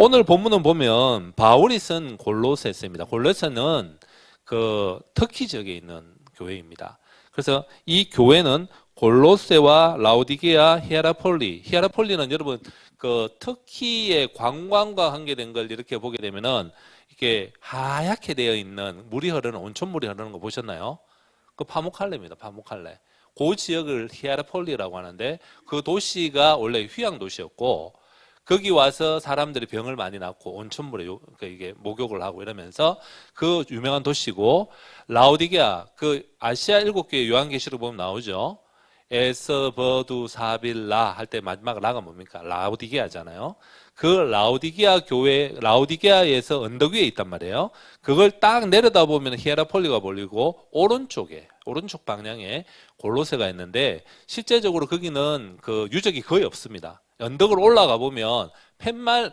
오늘 본문은 보면 바울이 쓴 골로새서입니다. 골로새는 그 터키 지역에 있는 교회입니다. 그래서 이 교회는 골로새와 라오디게아, 히에라폴리는 여러분 그 터키의 관광과 관계된 걸 이렇게 보게 되면은 이게 하얗게 되어 있는 물이 흐르는 온천물이 흐르는 거 보셨나요? 그 파묵칼레입니다. 파묵칼레. 그 지역을 히에라폴리라고 하는데 그 도시가 원래 휴양 도시였고 거기 와서 사람들이 병을 많이 낳고 온천물에 이게 목욕을 하고 이러면서 그 유명한 도시고, 라오디게아 그 아시아 7교회 요한계시록 보면 나오죠. 에서버두사빌라 할 때 마지막 라가 뭡니까? 라오디게아잖아요. 그 라오디게아 교회, 라오디게아에서 언덕 위에 있단 말이에요. 그걸 딱 내려다 보면 히에라폴리가 보이고 오른쪽 방향에 골로새가 있는데 실제적으로 거기는 그 유적이 거의 없습니다. 언덕을 올라가 보면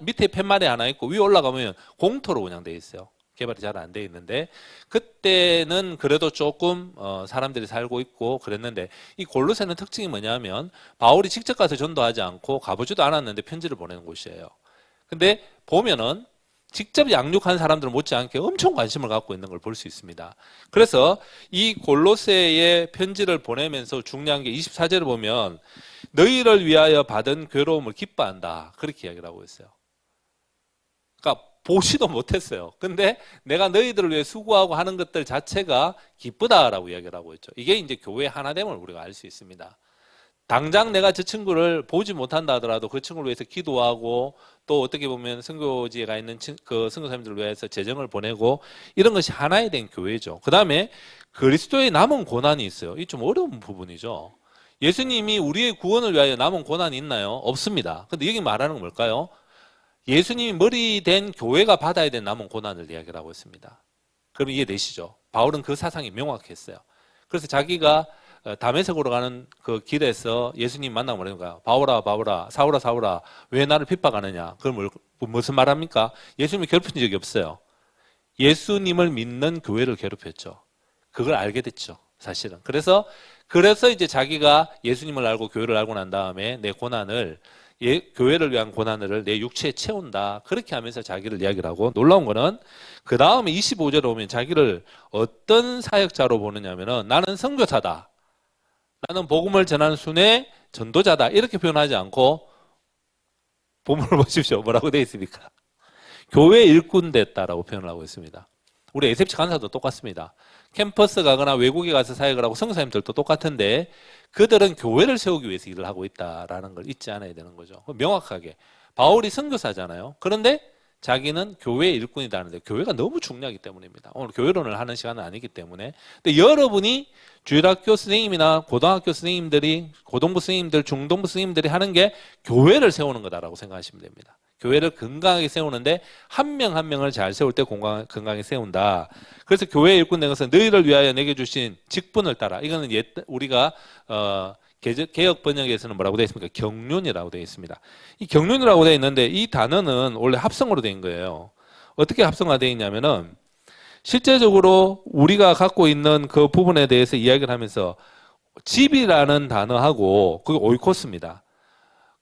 밑에 팻말이 하나 있고 위에 올라가 보면 공터로 운영되어 있어요. 개발이 잘 안 돼 있는데 그때는 그래도 조금 사람들이 살고 있고 그랬는데, 이 골로새는 특징이 뭐냐면 바울이 직접 가서 전도하지 않고 가보지도 않았는데 편지를 보내는 곳이에요. 근데 보면은 직접 양육한 사람들 못지않게 엄청 관심을 갖고 있는 걸 볼 수 있습니다. 그래서 이 골로새에 편지를 보내면서 중요한 게 24절을 보면 너희를 위하여 받은 괴로움을 기뻐한다, 그렇게 이야기를 하고 있어요. 그러니까 보지도 못했어요. 근데 내가 너희들을 위해 수고하고 하는 것들 자체가 기쁘다라고 이야기를 하고 있죠. 이게 이제 교회의 하나됨을 우리가 알 수 있습니다. 당장 내가 저 친구를 보지 못한다 하더라도 그 친구를 위해서 기도하고, 또 어떻게 보면 선교지에 가 있는 그 선교사님들을 위해서 재정을 보내고, 이런 것이 하나에 된 교회죠. 그 다음에 그리스도의 남은 고난이 있어요. 이 좀 어려운 부분이죠. 예수님이 우리의 구원을 위하여 남은 고난이 있나요? 없습니다. 근데 여기 말하는 건 뭘까요? 예수님이 머리 된 교회가 받아야 될 남은 고난을 이야기를 하고 있습니다. 그럼 이해되시죠? 바울은 그 사상이 명확했어요. 그래서 자기가 다메섹으로 가는 그 길에서 예수님 만나고 그러는 거야. 바울아, 바울아, 사울아, 사울아, 왜 나를 핍박하느냐? 그걸 무슨 말합니까? 예수님을 괴롭힌 적이 없어요. 예수님을 믿는 교회를 괴롭혔죠. 그걸 알게 됐죠, 사실은. 그래서 이제 자기가 예수님을 알고 교회를 알고 난 다음에 내 고난을, 교회를 위한 고난을 내 육체에 채운다, 그렇게 하면서 자기를 이야기를 하고, 놀라운 거는 그 다음에 25절에 오면 자기를 어떤 사역자로 보느냐면은 나는 선교사다, 나는 복음을 전하는 순회 전도자다, 이렇게 표현하지 않고 본문을 보십시오. 뭐라고 되어 있습니까? 교회 일꾼 됐다라고 표현을 하고 있습니다. 우리 에셉치 간사도 똑같습니다. 캠퍼스 가거나 외국에 가서 사역을 하고 선교사님들도 똑같은데 그들은 교회를 세우기 위해서 일을 하고 있다라는 걸 잊지 않아야 되는 거죠. 명확하게 바울이 선교사잖아요. 그런데 자기는 교회의 일꾼이다는데 교회가 너무 중요하기 때문입니다. 오늘 교회론을 하는 시간은 아니기 때문에. 근데 여러분이 주일학교 선생님이나 고등학교 선생님들이, 고등부 선생님들, 중등부 선생님들이 하는 게 교회를 세우는 거다라고 생각하시면 됩니다. 교회를 건강하게 세우는데 한 명 한 명을 잘 세울 때 건강하게 세운다. 그래서 교회의 일꾼 된 것은 너희를 위하여 내게 주신 직분을 따라. 이거는 우리가 개역 번역에서는 뭐라고 되어 있습니까? 경륜이라고 되어 있습니다. 이 경륜이라고 되어 있는데 이 단어는 원래 합성어로 되어 있는 거예요. 어떻게 합성화 되어 있냐면은 실제적으로 우리가 갖고 있는 그 부분에 대해서 이야기를 하면서 집이라는 단어하고 그게 오이코스입니다.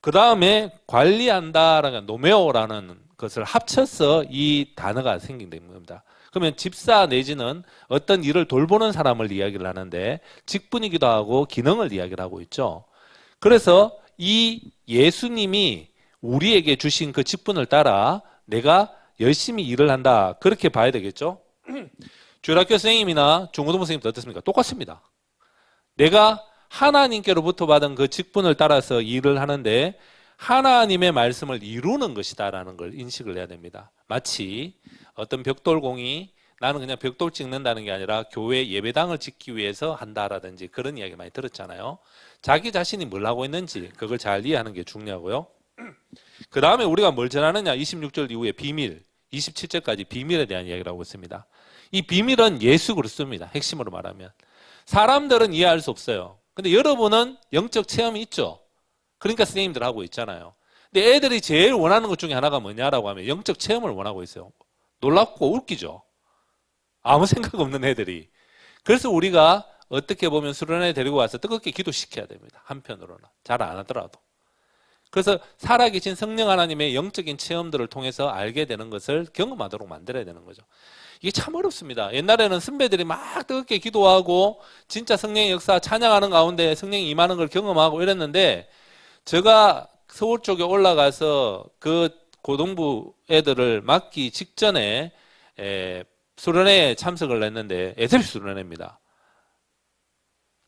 그 다음에 관리한다라는 노메오라는 것을 합쳐서 이 단어가 생긴 겁니다. 그러면 집사 내지는 어떤 일을 돌보는 사람을 이야기를 하는데 직분이기도 하고 기능을 이야기를 하고 있죠. 그래서 이 예수님이 우리에게 주신 그 직분을 따라 내가 열심히 일을 한다, 그렇게 봐야 되겠죠. 주일학교 선생님이나 중고등부 선생님도 어떻습니까? 똑같습니다. 내가 하나님께로부터 받은 그 직분을 따라서 일을 하는데 하나님의 말씀을 이루는 것이다라는 걸 인식을 해야 됩니다. 마치 어떤 벽돌공이 나는 그냥 벽돌 찍는다는 게 아니라 교회 예배당을 짓기 위해서 한다라든지 그런 이야기 많이 들었잖아요. 자기 자신이 뭘 하고 있는지 그걸 잘 이해하는 게 중요하고요. 그 다음에 우리가 뭘 전하느냐, 26절 이후에 비밀, 27절까지 비밀에 대한 이야기를 하고 있습니다. 이 비밀은 예수 그리스도입니다. 핵심으로 말하면. 사람들은 이해할 수 없어요. 근데 여러분은 영적 체험이 있죠. 그러니까 선생님들 하고 있잖아요. 근데 애들이 제일 원하는 것 중에 하나가 뭐냐라고 하면 영적 체험을 원하고 있어요. 놀랍고 웃기죠. 아무 생각 없는 애들이. 그래서 우리가 어떻게 보면 수련회 데리고 와서 뜨겁게 기도시켜야 됩니다. 한편으로는. 잘 안 하더라도. 그래서 살아계신 성령 하나님의 영적인 체험들을 통해서 알게 되는 것을 경험하도록 만들어야 되는 거죠. 이게 참 어렵습니다. 옛날에는 선배들이 막 뜨겁게 기도하고 진짜 성령의 역사 찬양하는 가운데 성령이 임하는 걸 경험하고 이랬는데, 제가 서울 쪽에 올라가서 그 고등부 애들을 맡기 직전에 수련회에 참석을 했는데, SFC 수련회입니다.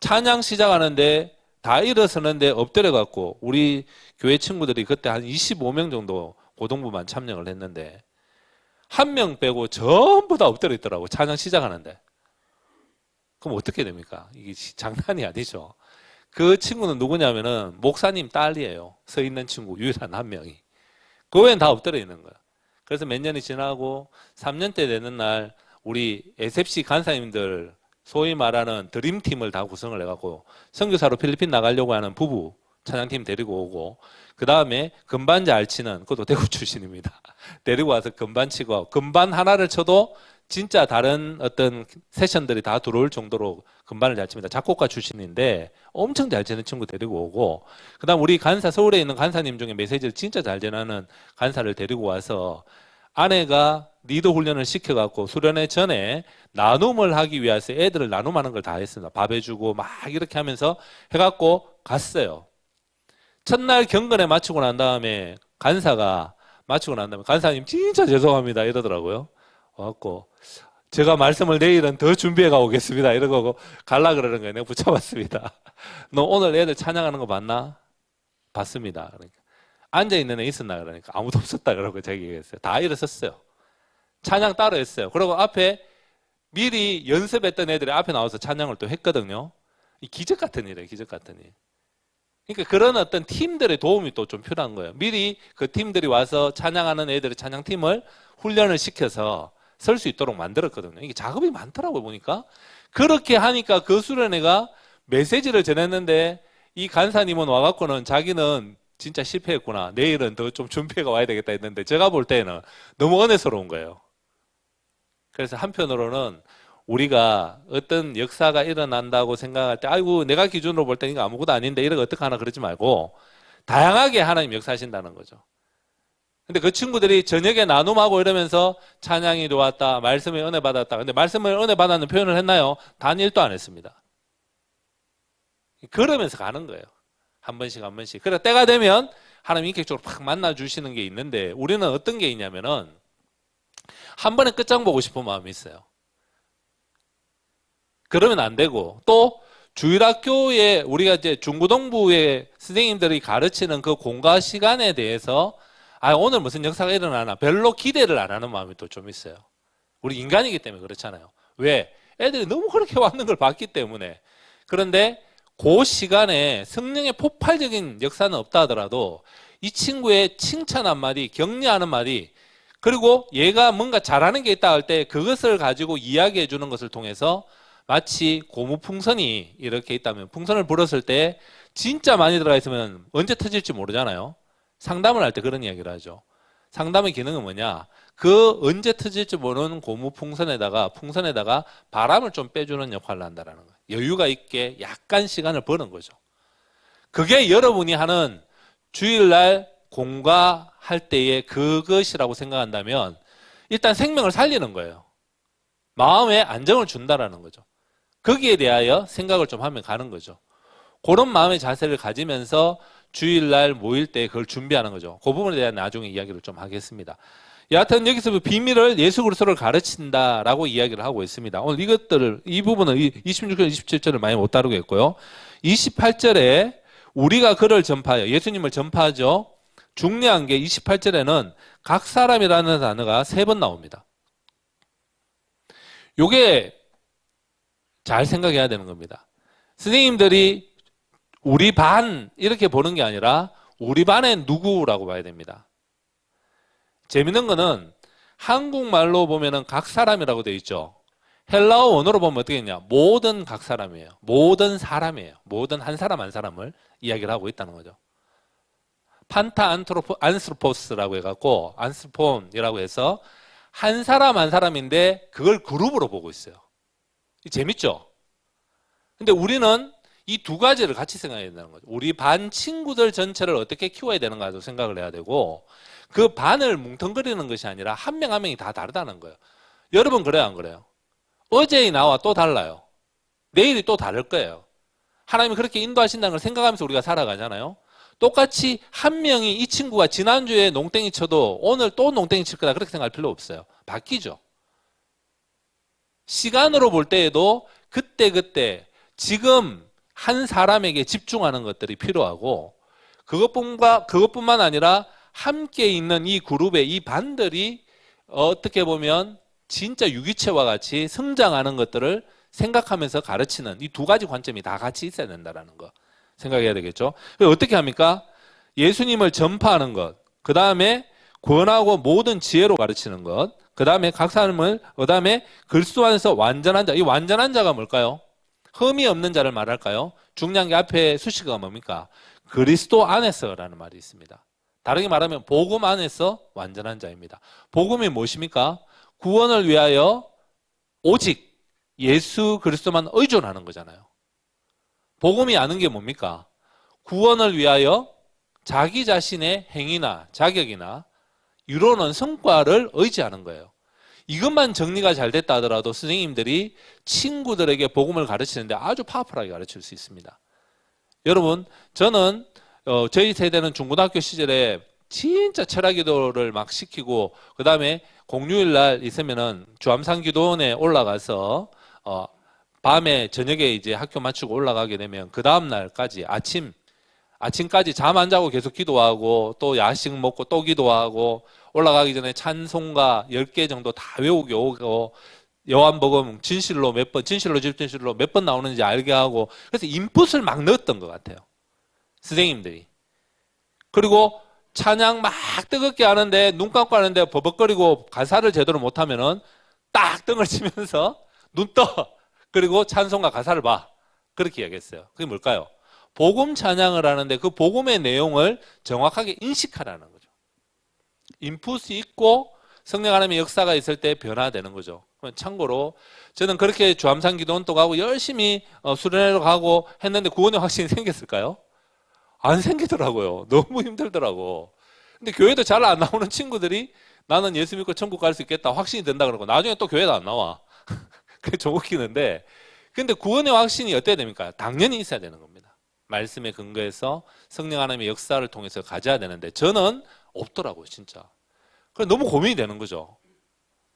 찬양 시작하는데 다 일어서는데 엎드려 갖고, 우리 교회 친구들이 그때 한 25명 정도 고등부만 참여를 했는데 한 명 빼고 전부 다 엎드려 있더라고, 찬양 시작하는데. 그럼 어떻게 됩니까? 이게 장난이 아니죠. 그 친구는 누구냐면은 목사님 딸이에요. 서 있는 친구 유일한 한 명이. 그 외엔 다 엎드려 있는 거야. 그래서 몇 년이 지나고 3년 때 되는 날 우리 SFC 간사님들, 소위 말하는 드림팀을 다 구성을 해갖고 선교사로 필리핀 나가려고 하는 부부 찬양팀 데리고 오고, 그 다음에 건반 잘 치는, 그것도 대구 출신입니다. 데리고 와서 건반 치고, 건반 하나를 쳐도 진짜 다른 어떤 세션들이 다 들어올 정도로 건반을 잘 칩니다. 작곡가 출신인데 엄청 잘 치는 친구 데리고 오고, 그 다음 우리 간사, 서울에 있는 간사님 중에 메시지를 진짜 잘 전하는 간사를 데리고 와서 아내가 리더 훈련을 시켜갖고 수련회 전에 나눔을 하기 위해서 애들을 나눔하는 걸 다 했습니다. 밥 해주고 막 이렇게 하면서 해갖고 갔어요. 첫날 경건에 마치고 난 다음에 간사님 진짜 죄송합니다 이러더라고요. 와갖고 제가 말씀을 내일은 더 준비해 가오겠습니다 이러고 갈라 그러는 거예요. 내가 붙잡았습니다. 너 오늘 애들 찬양하는 거 봤나? 봤습니다. 그러니까 앉아있는 애 있었나? 그러니까 아무도 없었다 그러고 제가 얘기했어요. 다 일어섰어요. 찬양 따로 했어요. 그리고 앞에 미리 연습했던 애들이 앞에 나와서 찬양을 또 했거든요. 이 기적 같은 일이에요. 기적 같은 일. 그러니까 그런 어떤 팀들의 도움이 또 좀 필요한 거예요. 미리 그 팀들이 와서 찬양하는 애들의 찬양팀을 훈련을 시켜서 설 수 있도록 만들었거든요. 이게 작업이 많더라고요, 보니까. 그렇게 하니까 그 수련회가 메시지를 전했는데 이 간사님은 와갖고는 자기는 진짜 실패했구나, 내일은 더 좀 준비해가 와야 되겠다 했는데, 제가 볼 때는 너무 은혜스러운 거예요. 그래서 한편으로는 우리가 어떤 역사가 일어난다고 생각할 때, 아이고 내가 기준으로 볼 때 이거 아무것도 아닌데 이러고 어떡하나 그러지 말고 다양하게 하나님 역사하신다는 거죠. 근데 그 친구들이 저녁에 나눔하고 이러면서 찬양이 들어왔다, 말씀에 은혜 받았다. 근데 말씀을 은혜 받았는 표현을 했나요? 단 1도 안 했습니다. 그러면서 가는 거예요. 한 번씩 한 번씩. 그래서 때가 되면 하나님 인격적으로 팍 만나주시는 게 있는데, 우리는 어떤 게 있냐면은 한 번에 끝장 보고 싶은 마음이 있어요. 그러면 안 되고, 또 주일학교에 우리가 이제 중고등부의 선생님들이 가르치는 그 공과 시간에 대해서 오늘 무슨 역사가 일어나나 별로 기대를 안 하는 마음이 또 좀 있어요. 우리 인간이기 때문에 그렇잖아요. 왜? 애들이 너무 그렇게 왔는 걸 봤기 때문에. 그런데 그 시간에 성령의 폭발적인 역사는 없다 하더라도 이 친구의 칭찬 한마디, 격려 한마디, 그리고 얘가 뭔가 잘하는 게 있다 할 때 그것을 가지고 이야기해 주는 것을 통해서, 마치 고무풍선이 이렇게 있다면 풍선을 불었을 때 진짜 많이 들어가 있으면 언제 터질지 모르잖아요. 상담을 할 때 그런 이야기를 하죠. 상담의 기능은 뭐냐? 그 언제 터질지 모르는 고무풍선에다가 바람을 좀 빼주는 역할을 한다는 거예요. 여유가 있게 약간 시간을 버는 거죠. 그게 여러분이 하는 주일날 공과할 때의 그것이라고 생각한다면 일단 생명을 살리는 거예요. 마음에 안정을 준다라는 거죠. 거기에 대하여 생각을 좀 하면 가는 거죠. 그런 마음의 자세를 가지면서 주일날 모일 때 그걸 준비하는 거죠. 그 부분에 대한 나중에 이야기를 좀 하겠습니다. 여하튼 여기서 비밀을 예수 그리스도를 가르친다라고 이야기를 하고 있습니다. 오늘 이것들을, 이 부분은 26절, 27절을 많이 못 다루겠고요. 28절에 우리가 그를 전파하여, 예수님을 전파하죠. 중요한 게 28절에는 각 사람이라는 단어가 3번 나옵니다. 요게 잘 생각해야 되는 겁니다. 선생님들이 우리 반 이렇게 보는 게 아니라 우리 반의 누구라고 봐야 됩니다. 재밌는 거는 한국말로 보면은 각 사람이라고 되어 있죠. 헬라어 원어로 보면 어떻게 했냐? 모든 각 사람이에요. 모든 사람이에요. 모든 한 사람 한 사람을 이야기를 하고 있다는 거죠. 판타 안스로포스라고 해갖고 안스폰이라고 해서 한 사람 한 사람인데 그걸 그룹으로 보고 있어요. 재밌죠? 근데 우리는 이 두 가지를 같이 생각해야 된다는 거죠. 우리 반 친구들 전체를 어떻게 키워야 되는가도 생각을 해야 되고 그 반을 뭉텅거리는 것이 아니라 한 명 한 명이 다 다르다는 거예요. 여러분 그래요 안 그래요? 어제의 나와 또 달라요. 내일이 또 다를 거예요. 하나님이 그렇게 인도하신다는 걸 생각하면서 우리가 살아가잖아요. 똑같이 한 명이 이 친구가 지난주에 농땡이 쳐도 오늘 또 농땡이 칠 거다 그렇게 생각할 필요 없어요. 바뀌죠. 시간으로 볼 때에도 그때그때 지금 한 사람에게 집중하는 것들이 필요하고 그것뿐만 아니라 함께 있는 이 그룹의 이 반들이 어떻게 보면 진짜 유기체와 같이 성장하는 것들을 생각하면서 가르치는 이 두 가지 관점이 다 같이 있어야 된다는 거 생각해야 되겠죠. 어떻게 합니까? 예수님을 전파하는 것, 그 다음에 권하고 모든 지혜로 가르치는 것, 그 다음에 각 사람을, 그 다음에 그리스도 안에서 완전한 자. 이 완전한 자가 뭘까요? 흠이 없는 자를 말할까요? 중요한 게 앞에 수식어가 뭡니까? 그리스도 안에서라는 말이 있습니다. 다르게 말하면 복음 안에서 완전한 자입니다. 복음이 무엇입니까? 구원을 위하여 오직 예수 그리스도만 의존하는 거잖아요. 복음이 아는 게 뭡니까? 구원을 위하여 자기 자신의 행위나 자격이나 이루어놓은 성과를 의지하는 거예요. 이것만 정리가 잘 됐다 하더라도 선생님들이 친구들에게 복음을 가르치는데 아주 파워풀하게 가르칠 수 있습니다. 여러분, 저는 저희 세대는 중고등학교 시절에 진짜 철학 기도를 막 시키고 그 다음에 공휴일 날 있으면은 주암산 기도원에 올라가서 밤에 저녁에 이제 학교 마치고 올라가게 되면 그 다음 날까지 아침까지 잠 안 자고 계속 기도하고 또 야식 먹고 또 기도하고 올라가기 전에 찬송가 10개 정도 다 외우게 오고 요한복음 진실로 몇 번, 진실로 집진실로 몇 번 나오는지 알게 하고 그래서 인풋을 막 넣었던 것 같아요. 선생님들이. 그리고 찬양 막 뜨겁게 하는데 눈 감고 하는데 버벅거리고 가사를 제대로 못하면은 딱 등을 치면서 눈 떠. 그리고 찬송가 가사를 봐. 그렇게 이야기했어요. 그게 뭘까요? 복음 찬양을 하는데 그 복음의 내용을 정확하게 인식하라는 거죠. 인풋이 있고 성령 하나님의 역사가 있을 때 변화되는 거죠. 참고로 저는 그렇게 주암산 기도원도 가고 열심히 수련회로 가고 했는데 구원의 확신이 생겼을까요? 안 생기더라고요. 너무 힘들더라고. 근데 교회도 잘 안 나오는 친구들이 나는 예수 믿고 천국 갈 수 있겠다 확신이 된다 그러고 나중에 또 교회도 안 나와. 그게 좀 웃기는데 근데 구원의 확신이 어때야 됩니까? 당연히 있어야 되는 겁니다. 말씀에 근거해서 성령 하나님의 역사를 통해서 가져야 되는데 저는 없더라고요, 진짜. 그래서 너무 고민이 되는 거죠.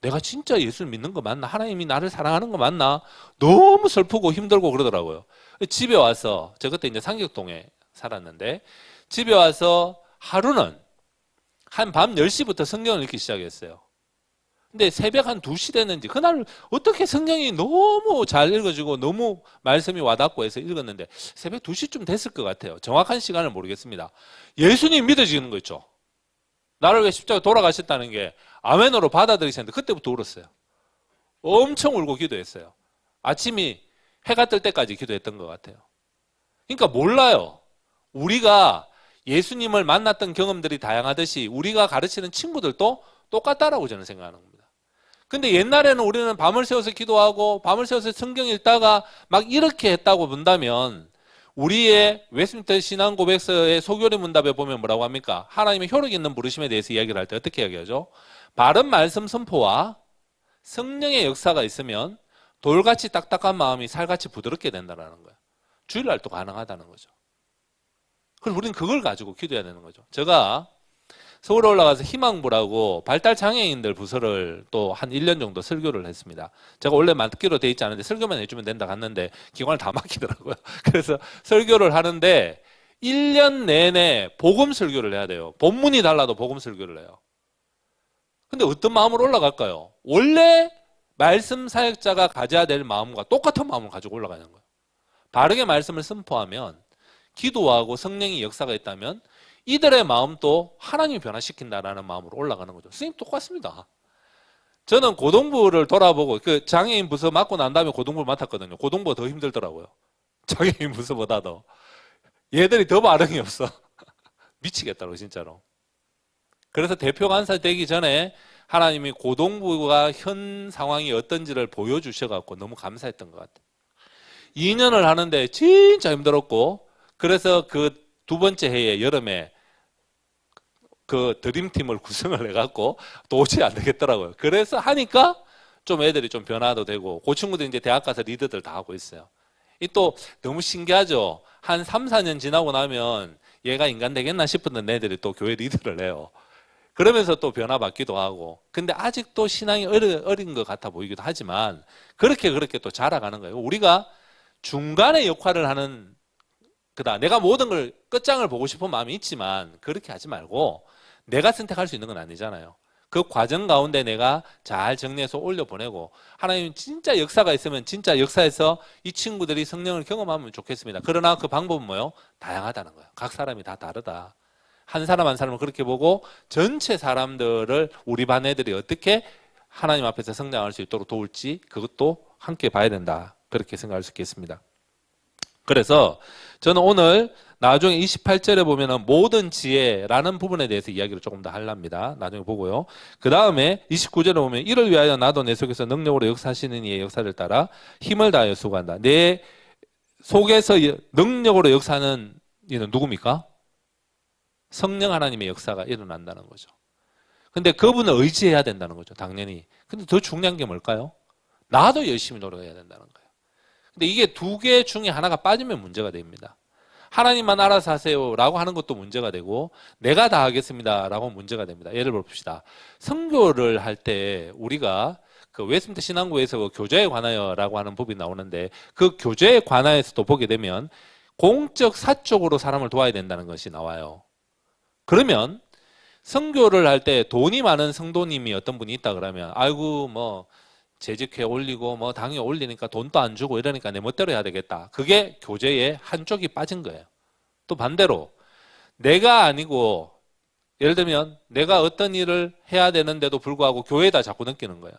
내가 진짜 예수를 믿는 거 맞나? 하나님이 나를 사랑하는 거 맞나? 너무 슬프고 힘들고 그러더라고요. 집에 와서, 저 그때 이제 상격동에 살았는데, 집에 와서 하루는 한 밤 10시부터 성경을 읽기 시작했어요. 근데 새벽 한 2시 됐는지, 그날 어떻게 성경이 너무 잘 읽어지고 너무 말씀이 와닿고 해서 읽었는데, 새벽 2시쯤 됐을 것 같아요. 정확한 시간을 모르겠습니다. 예수님 믿어지는 거 있죠. 나를 왜 십자가 돌아가셨다는 게 아멘으로 받아들이셨는데 그때부터 울었어요. 엄청 울고 기도했어요. 아침이 해가 뜰 때까지 기도했던 것 같아요. 그러니까 몰라요. 우리가 예수님을 만났던 경험들이 다양하듯이 우리가 가르치는 친구들도 똑같다라고 저는 생각하는 겁니다. 근데 옛날에는 우리는 밤을 새워서 기도하고 밤을 새워서 성경 읽다가 막 이렇게 했다고 본다면 우리의 웨스민스터 신앙 고백서의 소교리 문답에 보면 뭐라고 합니까? 하나님의 효력 있는 부르심에 대해서 이야기를 할 때 어떻게 이야기하죠? 바른 말씀 선포와 성령의 역사가 있으면 돌같이 딱딱한 마음이 살같이 부드럽게 된다는 거예요. 주일날도 가능하다는 거죠. 그래서 우리는 그걸 가지고 기도해야 되는 거죠. 제가 서울에 올라가서 희망부라고 발달 장애인들 부서를 또 한 1년 정도 설교를 했습니다. 제가 원래 맡기로 돼 있지 않은데 설교만 해주면 된다 갔는데 기관을 다 맡기더라고요. 그래서 설교를 하는데 1년 내내 복음 설교를 해야 돼요. 본문이 달라도 복음 설교를 해요. 근데 어떤 마음으로 올라갈까요? 원래 말씀 사역자가 가져야 될 마음과 똑같은 마음을 가지고 올라가는 거예요. 바르게 말씀을 선포하면 기도하고 성령의 역사가 있다면 이들의 마음도 하나님이 변화시킨다라는 마음으로 올라가는 거죠. 선생님 똑같습니다. 저는 고등부를 돌아보고 그 장애인 부서 맡고 난 다음에 고등부를 맡았거든요. 고등부가 더 힘들더라고요. 장애인 부서보다도. 얘들이 더 반응이 없어. 미치겠다고 진짜로. 그래서 대표 간사 되기 전에 하나님이 고등부가 현 상황이 어떤지를 보여주셔갖고 너무 감사했던 것 같아요. 2년을 하는데 진짜 힘들었고, 그래서 그 두 번째 해에 여름에 그 드림팀을 구성을 해갖고 도저히 안 되겠더라고요. 그래서 하니까 좀 애들이 좀 변화도 되고, 그 친구들 이제 대학 가서 리더들 다 하고 있어요. 이 또 너무 신기하죠. 한 3, 4년 지나고 나면 얘가 인간 되겠나 싶었던 애들이 또 교회 리더를 해요. 그러면서 또 변화받기도 하고. 근데 아직도 신앙이 어린 것 같아 보이기도 하지만 그렇게 또 자라가는 거예요. 우리가 중간에 역할을 하는 그다. 내가 모든 걸 끝장을 보고 싶은 마음이 있지만 그렇게 하지 말고 내가 선택할 수 있는 건 아니잖아요. 그 과정 가운데 내가 잘 정리해서 올려보내고, 하나님 진짜 역사가 있으면 진짜 역사에서 이 친구들이 성령을 경험하면 좋겠습니다. 그러나 그 방법은 뭐예요? 다양하다는 거예요. 각 사람이 다 다르다. 한 사람 한 사람을 그렇게 보고 전체 사람들을, 우리 반 애들이 어떻게 하나님 앞에서 성장할 수 있도록 도울지, 그것도 함께 봐야 된다. 그렇게 생각할 수 있겠습니다. 그래서 저는 오늘 나중에 28절에 보면은 모든 지혜라는 부분에 대해서 이야기를 조금 더 하랍니다. 나중에 보고요. 그 다음에 29절에 보면 이를 위하여 나도 내 속에서 능력으로 역사하시는 이의 역사를 따라 힘을 다하여 수고한다. 내 속에서 능력으로 역사하는 이는 누굽니까? 성령 하나님의 역사가 일어난다는 거죠. 근데 그분을 의지해야 된다는 거죠. 당연히. 근데 더 중요한 게 뭘까요? 나도 열심히 노력해야 된다는 거예요. 근데 이게 두 개 중에 하나가 빠지면 문제가 됩니다. 하나님만 알아서 하세요라고 하는 것도 문제가 되고, 내가 다 하겠습니다라고 문제가 됩니다. 예를 봅시다. 선교를 할 때 우리가 그 웨스트민스터 신앙고에서 그 교제에 관하여라고 하는 법이 나오는데, 그 교제에 관하여서도 보게 되면 공적 사적으로 사람을 도와야 된다는 것이 나와요. 그러면 선교를 할 때 돈이 많은 성도님이 어떤 분이 있다 그러면, 아이고 뭐 재직회 올리고 뭐 당회 올리니까 돈도 안 주고 이러니까 내 멋대로 해야 되겠다. 그게 교제의 한쪽이 빠진 거예요. 또 반대로 내가 아니고, 예를 들면 내가 어떤 일을 해야 되는데도 불구하고 교회에다 자꾸 느끼는 거예요.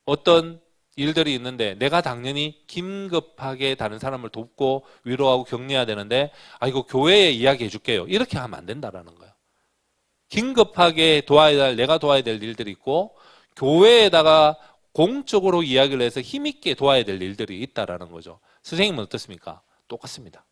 어떤 일들이 있는데 내가 당연히 긴급하게 다른 사람을 돕고 위로하고 격려해야 되는데, 아 이거 교회에 이야기해 줄게요. 이렇게 하면 안 된다라는 거예요. 긴급하게 내가 도와야 될 일들이 있고, 교회에다가 공적으로 이야기를 해서 힘있게 도와야 될 일들이 있다라는 거죠. 선생님은 어떻습니까? 똑같습니다.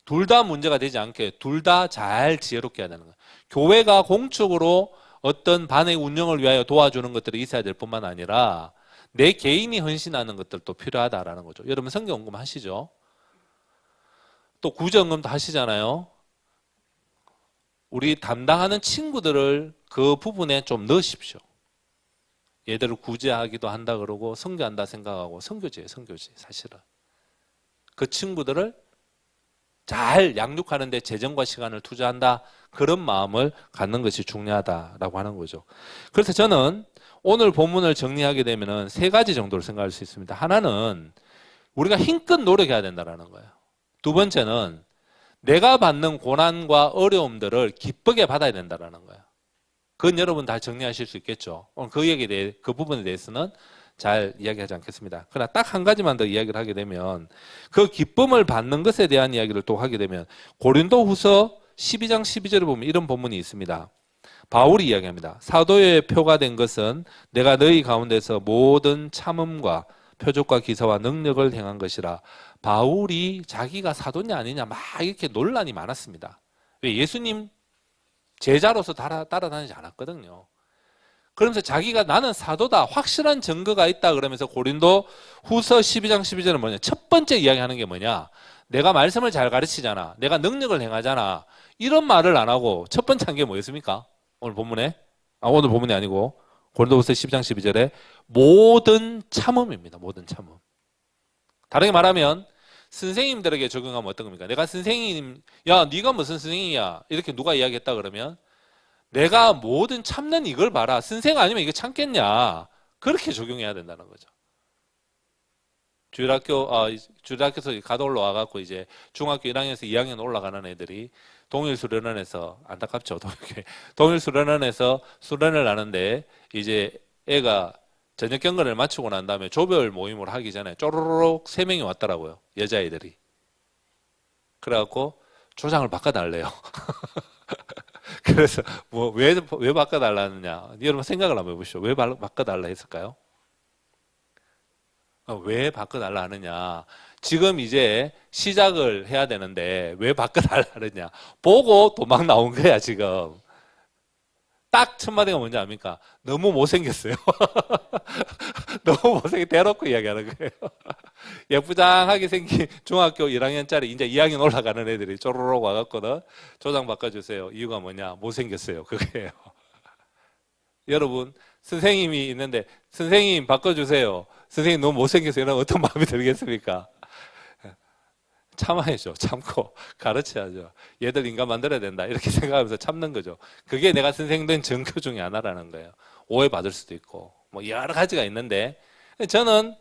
둘 다 문제가 되지 않게 둘 다 잘 지혜롭게 해야 되는 거예요. 교회가 공적으로 어떤 반의 운영을 위하여 도와주는 것들이 있어야 될 뿐만 아니라 내 개인이 헌신하는 것들도 필요하다라는 거죠. 여러분 성경언금 하시죠? 또 구제언금도 하시잖아요. 우리 담당하는 친구들을 그 부분에 좀 넣으십시오. 얘들을 구제하기도 한다 그러고 선교한다 생각하고, 선교지예요, 선교지. 사실은 그 친구들을 잘 양육하는 데 재정과 시간을 투자한다, 그런 마음을 갖는 것이 중요하다라고 하는 거죠. 그래서 저는 오늘 본문을 정리하게 되면은 세 가지 정도를 생각할 수 있습니다. 하나는 우리가 힘껏 노력해야 된다는 거예요. 두 번째는 내가 받는 고난과 어려움들을 기쁘게 받아야 된다는 거예요. 그건 여러분 다 정리하실 수 있겠죠. 오늘 그 부분에 대해서는 잘 이야기하지 않겠습니다. 그러나 딱 한 가지만 더 이야기를 하게 되면, 그 기쁨을 받는 것에 대한 이야기를 또 하게 되면 고린도후서 12장 12절에 보면 이런 본문이 있습니다. 바울이 이야기합니다. 사도의 표가 된 것은 내가 너희 가운데서 모든 참음과 표적과 기사와 능력을 행한 것이라. 바울이 자기가 사도냐 아니냐 막 이렇게 논란이 많았습니다. 왜? 예수님 제자로서 따라다니지 않았거든요. 그러면서 자기가 나는 사도다, 확실한 증거가 있다 그러면서 고린도 후서 12장 12절은 뭐냐? 첫 번째 이야기하는 게 뭐냐? 내가 말씀을 잘 가르치잖아, 내가 능력을 행하잖아, 이런 말을 안 하고 첫 번째 한 게 뭐였습니까? 오늘 본문이 아니고 고린도후서 12장 12절에 모든 참음입니다. 모든 참음. 다르게 말하면 선생님들에게 적용하면 어떤 겁니까? 내가 선생님, 야 네가 무슨 선생이야, 이렇게 누가 이야기했다 그러면 내가 모든 참는 이걸 봐라, 선생 아니면 이거 참겠냐, 그렇게 적용해야 된다는 거죠. 주일학교에서 가도 올라와갖고 이제 중학교 1학년에서 2학년 올라가는 애들이 동일 수련원에서, 안타깝죠, 동일 수련원에서 수련을 하는데, 이제 애가 저녁 경건을 마치고 난 다음에 조별 모임을 하기 전에 쪼르륵 3명이 왔더라고요, 여자애들이. 그래갖고 조장을 바꿔달래요. 그래서 왜 바꿔달라느냐, 여러분 생각을 한번 해보시죠. 왜 바꿔달라 했을까요? 왜 바꿔달라 하느냐. 지금 이제 시작을 해야 되는데 왜 바꿔달라 하느냐. 보고 도망 나온 거야, 지금. 딱 첫 마디가 뭔지 압니까? 너무 못생겼어요. 너무 못생겨 대놓고 이야기하는 거예요. 예쁘장하게 생긴 중학교 1학년짜리 이제 2학년 올라가는 애들이 쪼르륵 와갖거든. 조장 바꿔주세요. 이유가 뭐냐? 못생겼어요. 그거예요. 여러분, 선생님이 있는데 선생님 바꿔주세요. 선생님 너무 못생겼어요. 이러면 어떤 마음이 들겠습니까? 참아야죠. 참고 가르쳐야죠. 얘들 인간 만들어야 된다. 이렇게 생각하면서 참는 거죠. 그게 내가 선생님 된 증거 중에 하나라는 거예요. 오해받을 수도 있고 뭐 여러 가지가 있는데 저는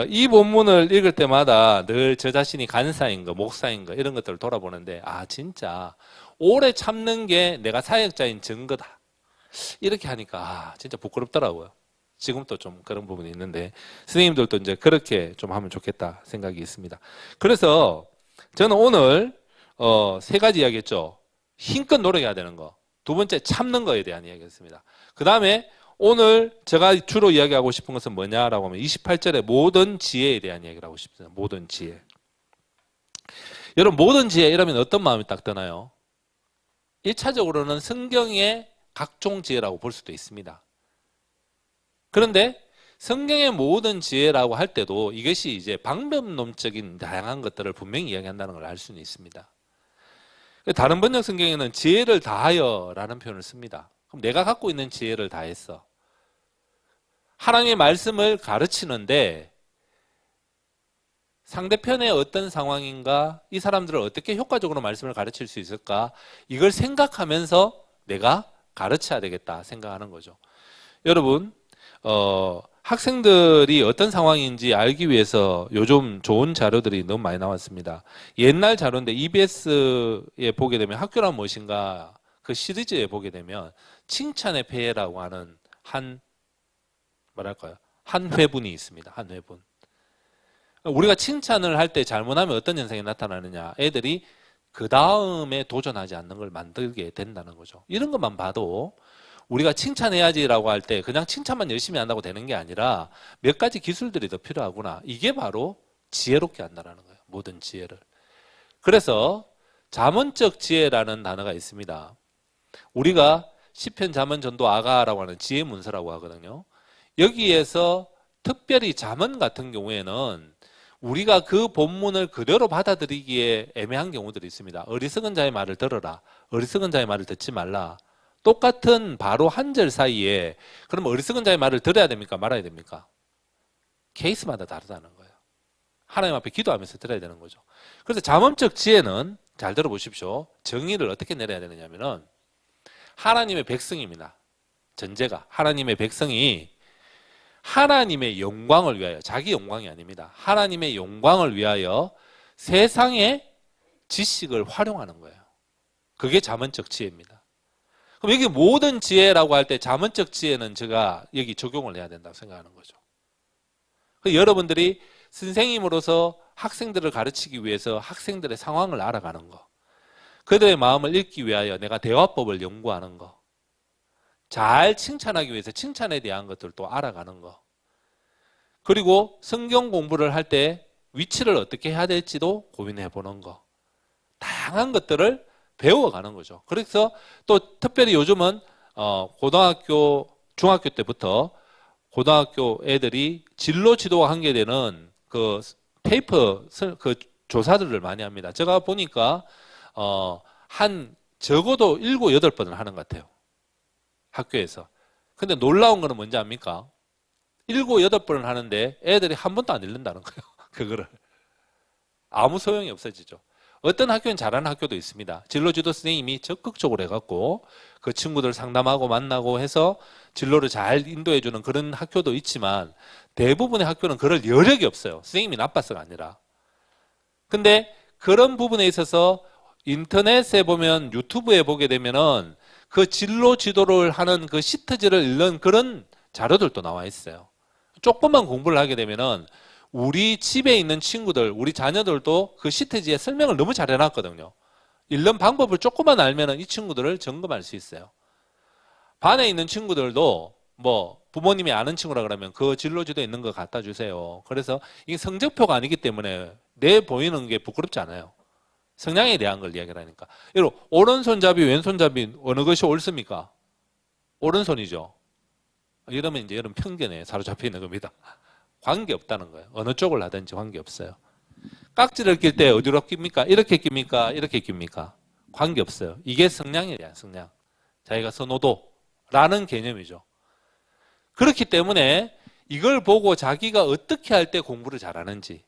이 본문을 읽을 때마다 늘 저 자신이 간사인 거, 목사인 거 이런 것들을 돌아보는데 진짜 오래 참는 게 내가 사역자인 증거다. 이렇게 하니까 진짜 부끄럽더라고요. 지금도 좀 그런 부분이 있는데 선생님들도 이제 그렇게 좀 하면 좋겠다 생각이 있습니다. 그래서 저는 오늘 세 가지 이야기했죠. 힘껏 노력해야 되는 거. 두 번째 참는 거에 대한 이야기였습니다. 그 다음에 오늘 제가 주로 이야기하고 싶은 것은 뭐냐라고 하면 28절에 모든 지혜에 대한 이야기를 하고 싶습니다. 모든 지혜. 여러분 모든 지혜 이러면 어떤 마음이 딱 드나요? 1차적으로는 성경의 각종 지혜라고 볼 수도 있습니다. 그런데 성경의 모든 지혜라고 할 때도 이것이 이제 방법론적인 다양한 것들을 분명히 이야기한다는 걸 알 수는 있습니다. 다른 번역 성경에는 지혜를 다하여라는 표현을 씁니다. 그럼 내가 갖고 있는 지혜를 다했어. 하나님의 말씀을 가르치는데 상대편의 어떤 상황인가, 이 사람들을 어떻게 효과적으로 말씀을 가르칠 수 있을까, 이걸 생각하면서 내가 가르쳐야 되겠다 생각하는 거죠. 여러분 학생들이 어떤 상황인지 알기 위해서 요즘 좋은 자료들이 너무 많이 나왔습니다. 옛날 자료인데 EBS에 보게 되면 학교란 무엇인가 그 시리즈에 보게 되면 칭찬의 폐해라고 하는 한 회분이 있습니다. 한 회분. 우리가 칭찬을 할 때 잘못하면 어떤 현상이 나타나느냐. 애들이 그 다음에 도전하지 않는 걸 만들게 된다는 거죠. 이런 것만 봐도 우리가 칭찬해야지라고 할 때 그냥 칭찬만 열심히 한다고 되는 게 아니라 몇 가지 기술들이 더 필요하구나. 이게 바로 지혜롭게 한다는 거예요. 모든 지혜를. 그래서 잠언적 지혜라는 단어가 있습니다. 우리가 시편, 잠언, 전도, 아가라고 하는 지혜 문서라고 하거든요. 여기에서 특별히 잠언 같은 경우에는 우리가 그 본문을 그대로 받아들이기에 애매한 경우들이 있습니다. 어리석은 자의 말을 들어라. 어리석은 자의 말을 듣지 말라. 똑같은 바로 한 절 사이에 그럼 어리석은 자의 말을 들어야 됩니까? 말아야 됩니까? 케이스마다 다르다는 거예요. 하나님 앞에 기도하면서 들어야 되는 거죠. 그래서 잠언적 지혜는 잘 들어보십시오. 정의를 어떻게 내려야 되느냐면은 하나님의 백성입니다. 전제가 하나님의 백성이 하나님의 영광을 위하여, 자기 영광이 아닙니다. 하나님의 영광을 위하여 세상의 지식을 활용하는 거예요. 그게 잠언적 지혜입니다. 그럼 여기 모든 지혜라고 할 때 잠언적 지혜는 제가 여기 적용을 해야 된다고 생각하는 거죠. 여러분들이 선생님으로서 학생들을 가르치기 위해서 학생들의 상황을 알아가는 거, 그들의 마음을 읽기 위하여 내가 대화법을 연구하는 거, 잘 칭찬하기 위해서 칭찬에 대한 것들도 알아가는 거, 그리고 성경 공부를 할 때 위치를 어떻게 해야 될지도 고민해 보는 거, 다양한 것들을 배워가는 거죠. 그래서 또 특별히 요즘은 고등학교, 중학교 때부터 고등학교 애들이 진로 지도와 관계되는 그 페이퍼 그 조사들을 많이 합니다. 제가 보니까 한 적어도 7, 8번을 하는 것 같아요. 학교에서. 근데 놀라운 거는 뭔지 압니까? 7, 8번을 하는데 애들이 한 번도 안 읽는다는 거예요. 그거를. 아무 소용이 없어지죠. 어떤 학교는 잘하는 학교도 있습니다. 진로지도 선생님이 적극적으로 해갖고 그 친구들 상담하고 만나고 해서 진로를 잘 인도해주는 그런 학교도 있지만 대부분의 학교는 그럴 여력이 없어요. 선생님이 나빠서가 아니라. 근데 그런 부분에 있어서 인터넷에 보면, 유튜브에 보게 되면은 그 진로 지도를 하는 그 시트지를 읽는 그런 자료들도 나와 있어요. 조금만 공부를 하게 되면은 우리 집에 있는 친구들, 우리 자녀들도 그 시트지에 설명을 너무 잘 해놨거든요. 읽는 방법을 조금만 알면은 이 친구들을 점검할 수 있어요. 반에 있는 친구들도 뭐 부모님이 아는 친구라 그러면 그 진로지도에 있는 거 갖다 주세요. 그래서 이게 성적표가 아니기 때문에 내 보이는 게 부끄럽지 않아요. 성향에 대한 걸 이야기를 하니까. 여러분, 오른손잡이, 왼손잡이 어느 것이 옳습니까? 오른손이죠. 이러면 이제 여러분 편견에 사로잡혀 있는 겁니다. 관계 없다는 거예요. 어느 쪽을 하든지 관계 없어요. 깍지를 낄 때 어디로 낍니까? 이렇게 낍니까? 이렇게 낍니까? 관계 없어요. 이게 성향에 대한 성향. 자기가 선호도라는 개념이죠. 그렇기 때문에 이걸 보고 자기가 어떻게 할 때 공부를 잘하는지,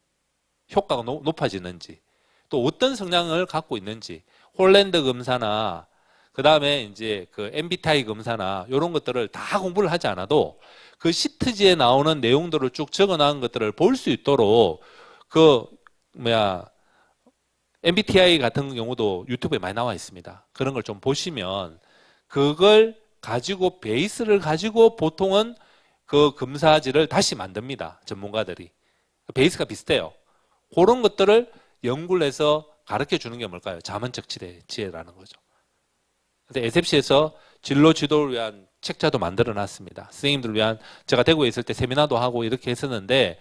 효과가 높아지는지, 또 어떤 성향을 갖고 있는지, 홀랜드 검사나 그 다음에 이제 그 MBTI 검사나 이런 것들을 다 공부를 하지 않아도 그 시트지에 나오는 내용들을 쭉 적어놓은 것들을 볼 수 있도록 그 MBTI 같은 경우도 유튜브에 많이 나와 있습니다. 그런 걸 좀 보시면 그걸 가지고 베이스를 가지고 보통은 그 검사지를 다시 만듭니다. 전문가들이. 베이스가 비슷해요. 그런 것들을 연구를 해서 가르쳐 주는 게 뭘까요? 자문적 지혜라는 거죠. 근데 SFC에서 진로 지도를 위한 책자도 만들어 놨습니다. 선생님들을 위한, 제가 대구에 있을 때 세미나도 하고 이렇게 했었는데,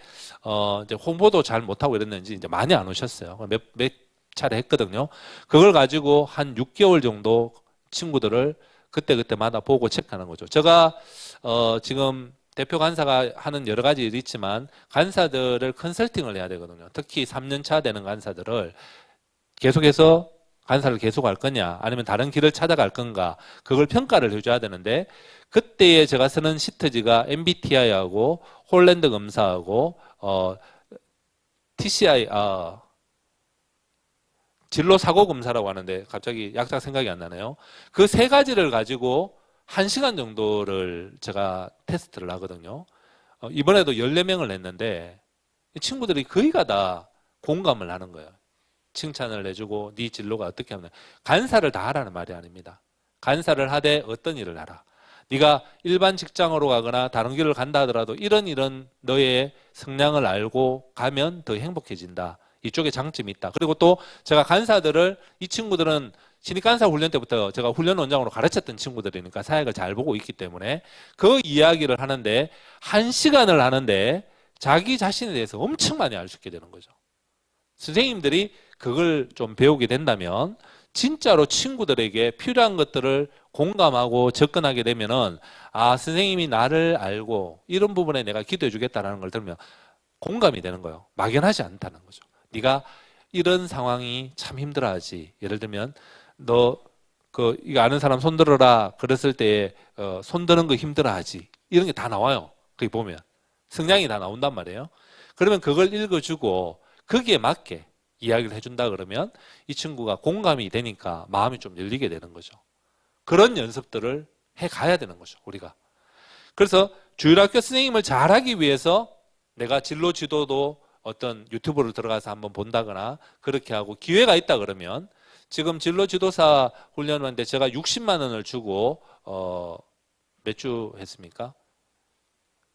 이제 홍보도 잘 못하고 이랬는지 이제 많이 안 오셨어요. 몇 차례 했거든요. 그걸 가지고 한 6개월 정도 친구들을 그때그때마다 보고 체크하는 거죠. 제가, 지금 대표 간사가 하는 여러 가지 일이 있지만, 간사들을 컨설팅을 해야 되거든요. 특히 3년차 되는 간사들을 계속해서 간사를 계속 할 거냐 아니면 다른 길을 찾아갈 건가 그걸 평가를 해줘야 되는데 그때에 제가 쓰는 시트지가 MBTI하고 홀랜드 검사하고 TCI 진로 사고 검사라고 하는데 갑자기 약자 생각이 안 나네요. 그 세 가지를 가지고 1시간 정도를 제가 테스트를 하거든요. 이번에도 14명을 냈는데 친구들이 거의가 다 공감을 하는 거예요. 칭찬을 해주고 네 진로가 어떻게 하면 간사를 다 하라는 말이 아닙니다. 간사를 하되 어떤 일을 하라. 네가 일반 직장으로 가거나 다른 길을 간다 하더라도 이런 너의 성향을 알고 가면 더 행복해진다. 이쪽에 장점이 있다. 그리고 또 제가 간사들을 이 친구들은 신입간사 훈련 때부터 제가 훈련 원장으로 가르쳤던 친구들이니까 사역을 잘 보고 있기 때문에 그 이야기를 하는데 1시간을 하는데 자기 자신에 대해서 엄청 많이 알 수 있게 되는 거죠. 선생님들이 그걸 좀 배우게 된다면 진짜로 친구들에게 필요한 것들을 공감하고 접근하게 되면은 선생님이 나를 알고 이런 부분에 내가 기도해 주겠다라는 걸 들으면 공감이 되는 거예요. 막연하지 않다는 거죠. 네가 이런 상황이 참 힘들어하지. 예를 들면 너 이거 아는 사람 손 들어라 그랬을 때 손 드는 거 힘들어하지. 이런 게 다 나와요. 거기 보면 성향이 다 나온단 말이에요. 그러면 그걸 읽어주고 거기에 맞게 이야기를 해준다 그러면 이 친구가 공감이 되니까 마음이 좀 열리게 되는 거죠. 그런 연습들을 해가야 되는 거죠, 우리가. 그래서 주일학교 선생님을 잘하기 위해서 내가 진로 지도도 어떤 유튜브를 들어가서 한번 본다거나 그렇게 하고 기회가 있다 그러면 지금 진로 지도사 훈련하는데 제가 60만 원을 주고 몇 주 했습니까?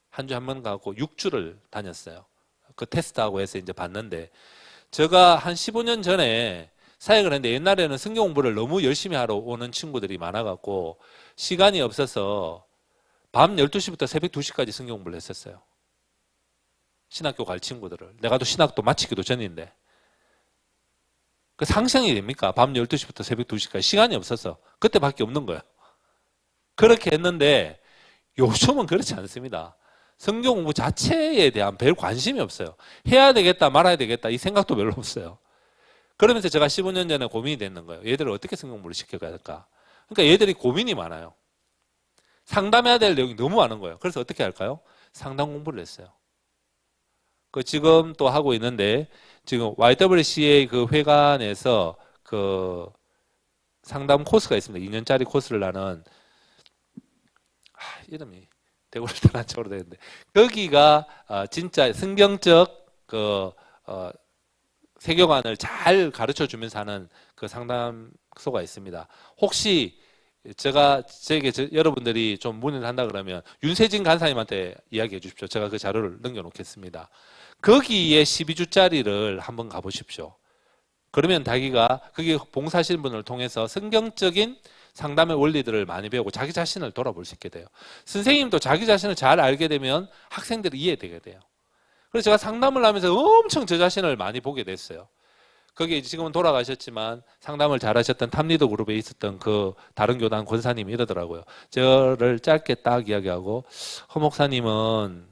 한 주 한 번 가고 6주를 다녔어요. 그 테스트하고 해서 이제 봤는데 제가 한 15년 전에 사역을 했는데 옛날에는 성경 공부를 너무 열심히 하러 오는 친구들이 많아갖고 시간이 없어서 밤 12시부터 새벽 2시까지 성경 공부를 했었어요. 신학교 갈 친구들을. 내가 또 신학도 마치기도 전인데. 그 상상이 됩니까? 밤 12시부터 새벽 2시까지 시간이 없어서 그때밖에 없는 거예요. 그렇게 했는데 요즘은 그렇지 않습니다. 성경 공부 자체에 대한 별 관심이 없어요. 해야 되겠다 말아야 되겠다 이 생각도 별로 없어요. 그러면서 제가 15년 전에 고민이 됐는 거예요. 얘들을 어떻게 성경 공부를 시켜가야 될까? 그러니까 얘들이 고민이 많아요. 상담해야 될 내용이 너무 많은 거예요. 그래서 어떻게 할까요? 상담 공부를 했어요. 지금 또 하고 있는데 지금 YWCA 그 회관에서 그 상담 코스가 있습니다. 2년짜리 코스를 하는 이름이 대구를 떠난 쪽으로 되는데 거기가 진짜 성경적 세계관을 잘 가르쳐 주면서 하는 그 상담소가 있습니다. 혹시 여러분들이 좀 문의를 한다 그러면 윤세진 간사님한테 이야기해 주십시오. 제가 그 자료를 넘겨놓겠습니다. 거기에 12주짜리를 한번 가보십시오. 그러면 자기가 거기 봉사하시는 분을 통해서 성경적인 상담의 원리들을 많이 배우고 자기 자신을 돌아볼 수 있게 돼요. 선생님도 자기 자신을 잘 알게 되면 학생들이 이해되게 돼요. 그래서 제가 상담을 하면서 엄청 저 자신을 많이 보게 됐어요. 거기 지금은 돌아가셨지만 상담을 잘하셨던 탑리더 그룹에 있었던 그 다른 교단 권사님이 이러더라고요. 저를 짧게 딱 이야기하고, 허 목사님은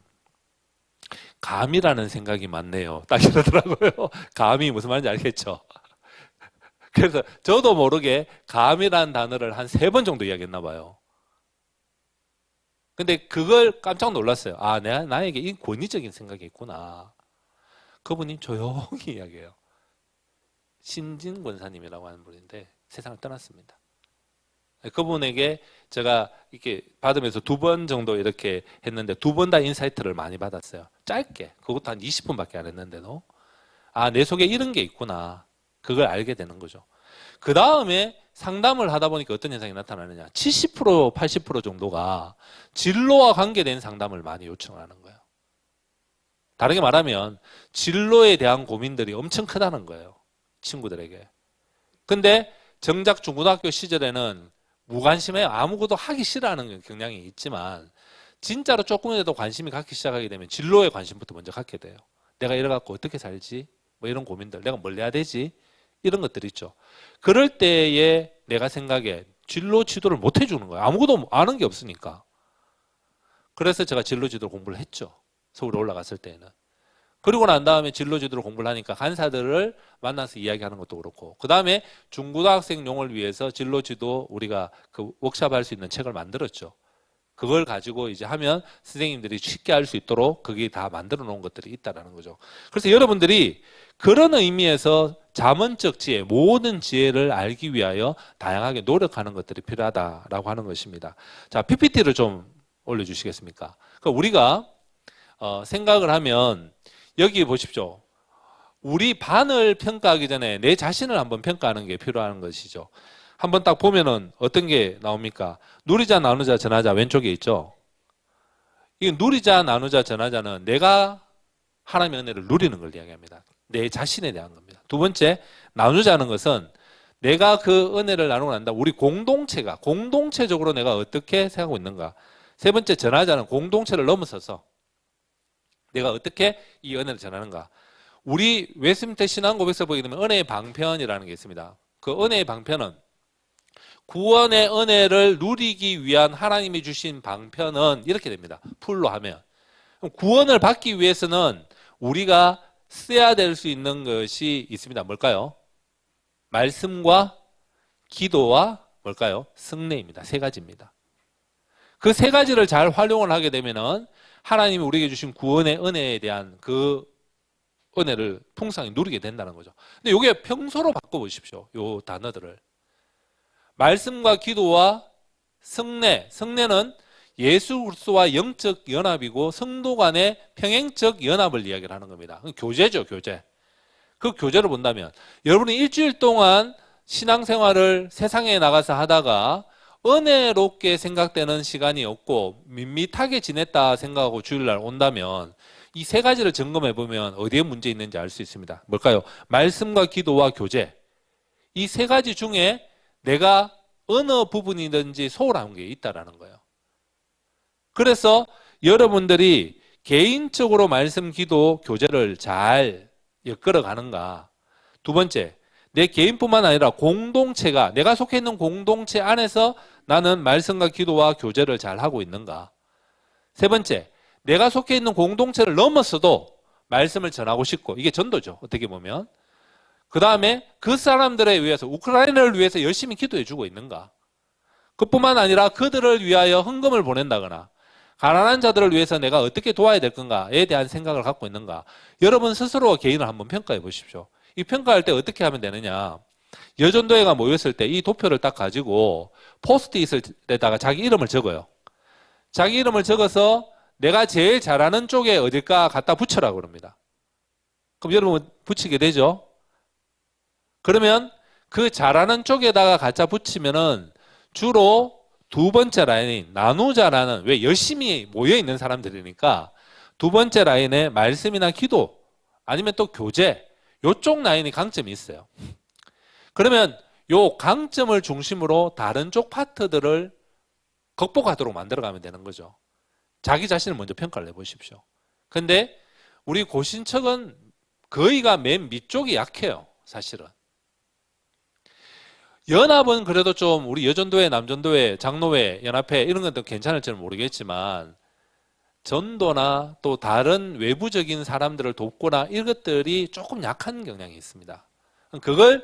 감이라는 생각이 많네요. 딱 이러더라고요. 감이 무슨 말인지 알겠죠? 그래서 저도 모르게 감이라는 단어를 한 3번 정도 이야기했나 봐요. 근데 그걸 깜짝 놀랐어요. 아, 나에게 이 권위적인 생각이 있구나. 그분이 조용히 이야기해요. 신진 권사님이라고 하는 분인데 세상을 떠났습니다. 그분에게 제가 이렇게 받으면서 2번 정도 이렇게 했는데 2번 다 인사이트를 많이 받았어요. 짧게. 그것도 한 20분밖에 안 했는데도. 아, 내 속에 이런 게 있구나. 그걸 알게 되는 거죠. 그 다음에 상담을 하다 보니까 어떤 현상이 나타나느냐. 70%, 80% 정도가 진로와 관계된 상담을 많이 요청하는 거예요. 다르게 말하면 진로에 대한 고민들이 엄청 크다는 거예요. 친구들에게. 근데 정작 중고등학교 시절에는 무관심해요. 아무것도 하기 싫어하는 경향이 있지만 진짜로 조금이라도 관심이 갖기 시작하게 되면 진로에 관심부터 먼저 갖게 돼요. 내가 이래갖고 어떻게 살지? 뭐 이런 고민들. 내가 뭘 해야 되지? 이런 것들 있죠. 그럴 때에 내가 생각에 진로 지도를 못 해주는 거예요. 아무것도 아는 게 없으니까. 그래서 제가 진로 지도 공부를 했죠. 서울에 올라갔을 때에는. 그리고 난 다음에 진로 지도를 공부를 하니까 간사들을 만나서 이야기하는 것도 그렇고, 그 다음에 중고등학생용을 위해서 진로 지도 우리가 그 워크숍 할 수 있는 책을 만들었죠. 그걸 가지고 이제 하면 선생님들이 쉽게 할 수 있도록 그게 다 만들어 놓은 것들이 있다는 거죠. 그래서 여러분들이 그런 의미에서 자문적 지혜, 모든 지혜를 알기 위하여 다양하게 노력하는 것들이 필요하다라고 하는 것입니다. 자, PPT를 좀 올려주시겠습니까? 그러니까 우리가 생각을 하면 여기 보십시오. 우리 반을 평가하기 전에 내 자신을 한번 평가하는 게 필요한 것이죠. 한번 딱 보면은 어떤 게 나옵니까? 누리자, 나누자, 전하자 왼쪽에 있죠. 이 누리자, 나누자, 전하자는 내가 하나님의 은혜를 누리는 걸 이야기합니다. 내 자신에 대한 겁니다. 2번째, 나누자는 것은 내가 그 은혜를 나누고 난다. 우리 공동체가 공동체적으로 내가 어떻게 생각하고 있는가. 3번째, 전하자는 공동체를 넘어서서 내가 어떻게 이 은혜를 전하는가. 우리 웨스민스터 신앙고백서 보게 되면 은혜의 방편이라는 게 있습니다. 그 은혜의 방편은 구원의 은혜를 누리기 위한 하나님이 주신 방편은 이렇게 됩니다. 풀로 하면 구원을 받기 위해서는 우리가 써야 될 수 있는 것이 있습니다. 뭘까요? 말씀과 기도와 뭘까요? 성례입니다. 3가지입니다. 그 3가지를 잘 활용을 하게 되면은 하나님이 우리에게 주신 구원의 은혜에 대한 그 은혜를 풍성히 누리게 된다는 거죠. 근데 이게 평소로 바꿔보십시오. 요 단어들을. 말씀과 기도와 성례. 성례는 예수 그리스도와 영적 연합이고 성도 간의 평행적 연합을 이야기를 하는 겁니다. 교제죠, 교제. 그 교제를 본다면 여러분이 일주일 동안 신앙생활을 세상에 나가서 하다가 은혜롭게 생각되는 시간이 없고 밋밋하게 지냈다 생각하고 주일날 온다면 이 3가지를 점검해 보면 어디에 문제 있는지 알 수 있습니다. 뭘까요? 말씀과 기도와 교제. 이 3가지 중에 내가 어느 부분이든지 소홀한 게 있다라는 거예요. 그래서 여러분들이 개인적으로 말씀, 기도, 교제를 잘 엮어 가는가. 2번째, 내 개인뿐만 아니라 공동체가, 내가 속해 있는 공동체 안에서 나는 말씀과 기도와 교제를 잘 하고 있는가. 3번째, 내가 속해 있는 공동체를 넘어서도 말씀을 전하고 싶고, 이게 전도죠, 어떻게 보면. 그 다음에 그 사람들에 의해서, 우크라이나를 위해서 열심히 기도해 주고 있는가. 그뿐만 아니라 그들을 위하여 헌금을 보낸다거나 가난한 자들을 위해서 내가 어떻게 도와야 될 건가에 대한 생각을 갖고 있는가. 여러분 스스로 개인을 한번 평가해 보십시오. 이 평가할 때 어떻게 하면 되느냐. 여전도회가 모였을 때 이 도표를 딱 가지고 포스트잇에다가 자기 이름을 적어요. 자기 이름을 적어서 내가 제일 잘하는 쪽에 어딜까 갖다 붙여라 그럽니다. 그럼 여러분 붙이게 되죠. 그러면 그 잘하는 쪽에다가 갖다 붙이면은 주로 2번째 라인인 나누자라는, 왜 열심히 모여있는 사람들이니까 2번째 라인에 말씀이나 기도 아니면 또 교제, 요쪽 라인이 강점이 있어요. 그러면 요 강점을 중심으로 다른 쪽 파트들을 극복하도록 만들어가면 되는 거죠. 자기 자신을 먼저 평가를 해보십시오. 근데 우리 고신척은 거의가 맨 밑쪽이 약해요. 사실은. 연합은 그래도 좀 우리 여전도회, 남전도회, 장로회, 연합회 이런 것도 괜찮을지는 모르겠지만 전도나 또 다른 외부적인 사람들을 돕거나 이것들이 조금 약한 경향이 있습니다. 그걸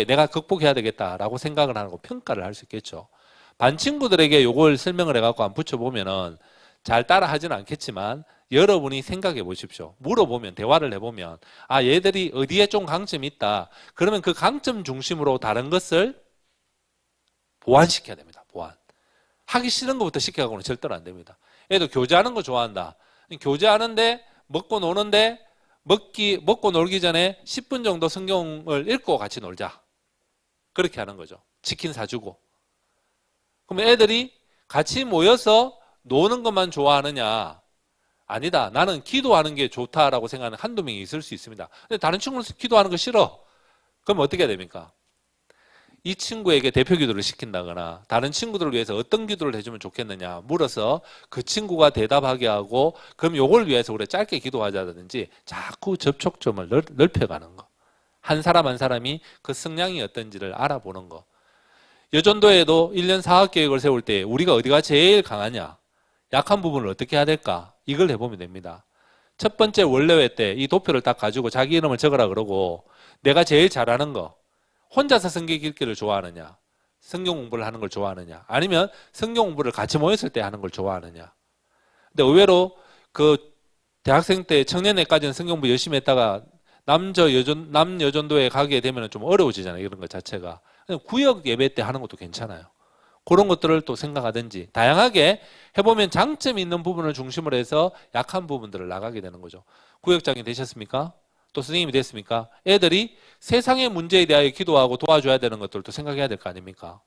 내가 극복해야 되겠다라고 생각을 하고 평가를 할 수 있겠죠. 반 친구들에게 이걸 설명을 해갖고 안 붙여보면은 잘 따라 하지는 않겠지만 여러분이 생각해 보십시오. 물어보면, 대화를 해보면, 아, 얘들이 어디에 좀 강점이 있다. 그러면 그 강점 중심으로 다른 것을 보완시켜야 됩니다. 보완. 하기 싫은 것부터 시켜가고는 절대로 안 됩니다. 애도 교제하는 거 좋아한다. 교제하는데, 먹고 노는데, 먹고 놀기 전에 10분 정도 성경을 읽고 같이 놀자. 그렇게 하는 거죠. 치킨 사주고. 그럼 애들이 같이 모여서 노는 것만 좋아하느냐? 아니다. 나는 기도하는 게 좋다라고 생각하는 한두 명이 있을 수 있습니다. 근데 다른 친구는 기도하는 거 싫어. 그럼 어떻게 해야 됩니까? 이 친구에게 대표 기도를 시킨다거나 다른 친구들을 위해서 어떤 기도를 해주면 좋겠느냐 물어서 그 친구가 대답하게 하고 그럼 요걸 위해서 우리 짧게 기도하자든지 자꾸 접촉점을 넓혀가는 거. 한 사람 한 사람이 그 성향이 어떤지를 알아보는 거. 여전도에도 1년 4학 계획을 세울 때 우리가 어디가 제일 강하냐? 약한 부분을 어떻게 해야 될까? 이걸 해보면 됩니다. 첫 번째 원래회 때 이 도표를 딱 가지고 자기 이름을 적으라 그러고 내가 제일 잘하는 거 혼자서 성경 읽기를 좋아하느냐 성경 공부를 하는 걸 좋아하느냐 아니면 성경 공부를 같이 모였을 때 하는 걸 좋아하느냐. 근데 의외로 그 대학생 때 청년회까지는 성경 공부 열심히 했다가 남여전도에 가게 되면 좀 어려워지잖아요. 이런 것 자체가. 구역 예배 때 하는 것도 괜찮아요. 그런 것들을 또 생각하든지 다양하게 해보면 장점이 있는 부분을 중심으로 해서 약한 부분들을 나가게 되는 거죠. 구역장이 되셨습니까? 또 선생님이 됐습니까? 애들이 세상의 문제에 대하여 기도하고 도와줘야 되는 것들도 생각해야 될 거 아닙니까?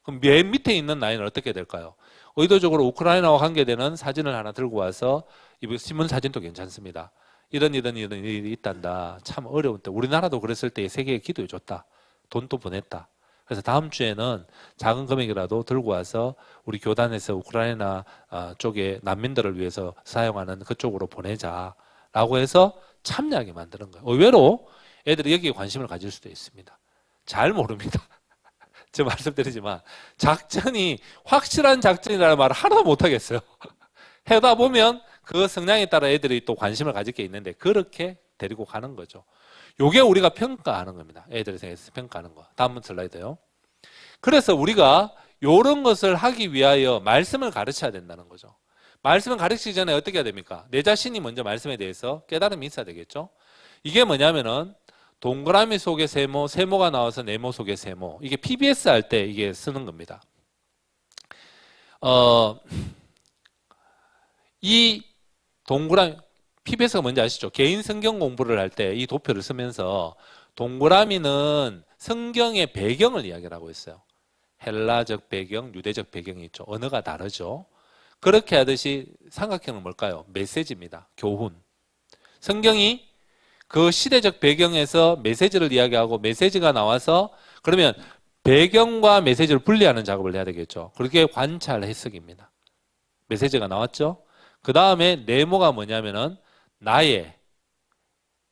그럼 맨 밑에 있는 라인은 어떻게 될까요? 의도적으로 우크라이나와 관계되는 사진을 하나 들고 와서 이 신문 사진도 괜찮습니다. 이런 일이 있단다. 참 어려운 때 우리나라도 그랬을 때 세계에 기도해 줬다. 돈도 보냈다. 그래서 다음 주에는 작은 금액이라도 들고 와서 우리 교단에서 우크라이나 쪽에 난민들을 위해서 사용하는 그쪽으로 보내자라고 해서 참여하게 만드는 거예요. 의외로 애들이 여기에 관심을 가질 수도 있습니다. 잘 모릅니다. 제가 말씀드리지만 작전이 확실한 작전이라는 말을 하나도 못하겠어요. 해다 보면 그 성향에 따라 애들이 또 관심을 가질 게 있는데 그렇게 데리고 가는 거죠. 요게 우리가 평가하는 겁니다. 애들에 대해서 평가하는 거. 다음 슬라이드요. 그래서 우리가 요런 것을 하기 위하여 말씀을 가르쳐야 된다는 거죠. 말씀을 가르치기 전에 어떻게 해야 됩니까? 내 자신이 먼저 말씀에 대해서 깨달음이 있어야 되겠죠. 이게 뭐냐면은 동그라미 속에 세모, 세모가 나와서 네모 속에 세모. 이게 PBS 할 때 이게 쓰는 겁니다. 이 동그라미 PBS가 뭔지 아시죠? 개인 성경 공부를 할 때 이 도표를 쓰면서 동그라미는 성경의 배경을 이야기하고 있어요. 헬라적 배경, 유대적 배경이 있죠. 언어가 다르죠. 그렇게 하듯이 삼각형은 뭘까요? 메시지입니다. 교훈. 성경이 그 시대적 배경에서 메시지를 이야기하고 메시지가 나와서 그러면 배경과 메시지를 분리하는 작업을 해야 되겠죠. 그렇게 관찰 해석입니다. 메시지가 나왔죠. 그 다음에 네모가 뭐냐면은 나의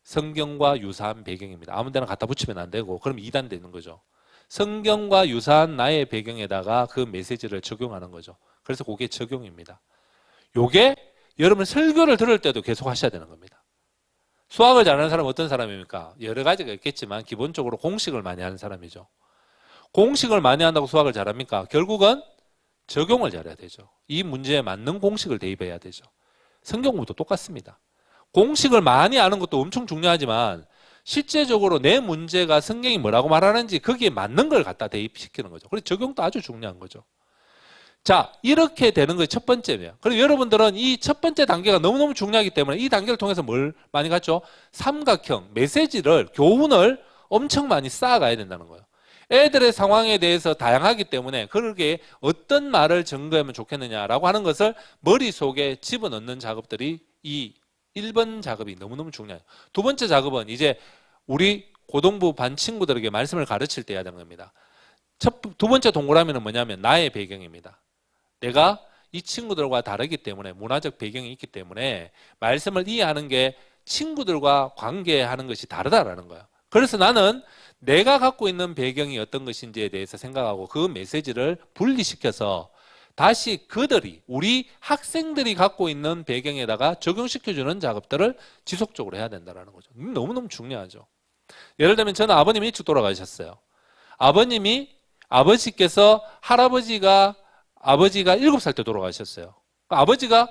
성경과 유사한 배경입니다. 아무 데나 갖다 붙이면 안 되고 그럼 2단 되는 거죠. 성경과 유사한 나의 배경에다가 그 메시지를 적용하는 거죠. 그래서 그게 적용입니다. 요게 여러분 설교를 들을 때도 계속 하셔야 되는 겁니다. 수학을 잘하는 사람은 어떤 사람입니까? 여러 가지가 있겠지만 기본적으로 공식을 많이 하는 사람이죠. 공식을 많이 한다고 수학을 잘합니까? 결국은 적용을 잘해야 되죠. 이 문제에 맞는 공식을 대입해야 되죠. 성경 공부도 똑같습니다. 공식을 많이 아는 것도 엄청 중요하지만 실제적으로 내 문제가 성경이 뭐라고 말하는지 거기에 맞는 걸 갖다 대입시키는 거죠. 그래서 적용도 아주 중요한 거죠. 자, 이렇게 되는 게 첫 번째예요. 그리고 여러분들은 이 첫 번째 단계가 너무너무 중요하기 때문에 이 단계를 통해서 뭘 많이 갔죠? 삼각형, 메시지를, 교훈을 엄청 많이 쌓아가야 된다는 거예요. 애들의 상황에 대해서 다양하기 때문에 그렇게 어떤 말을 전거하면 좋겠느냐라고 하는 것을 머릿속에 집어넣는 작업들이 이 1번 작업이 너무너무 중요해요. 두 번째 작업은 이제 우리 고등부 반 친구들에게 말씀을 가르칠 때 해야 되는 겁니다. 두 번째 동그라미는 뭐냐면 나의 배경입니다. 내가 이 친구들과 다르기 때문에 문화적 배경이 있기 때문에 말씀을 이해하는 게 친구들과 관계하는 것이 다르다라는 거예요. 그래서 나는 내가 갖고 있는 배경이 어떤 것인지에 대해서 생각하고 그 메시지를 분리시켜서 다시 그들이 우리 학생들이 갖고 있는 배경에다가 적용시켜주는 작업들을 지속적으로 해야 된다는 거죠. 너무너무 중요하죠. 예를 들면 저는 아버님이 일찍 돌아가셨어요. 아버지께서 아버지가 7살 때 돌아가셨어요. 아버지가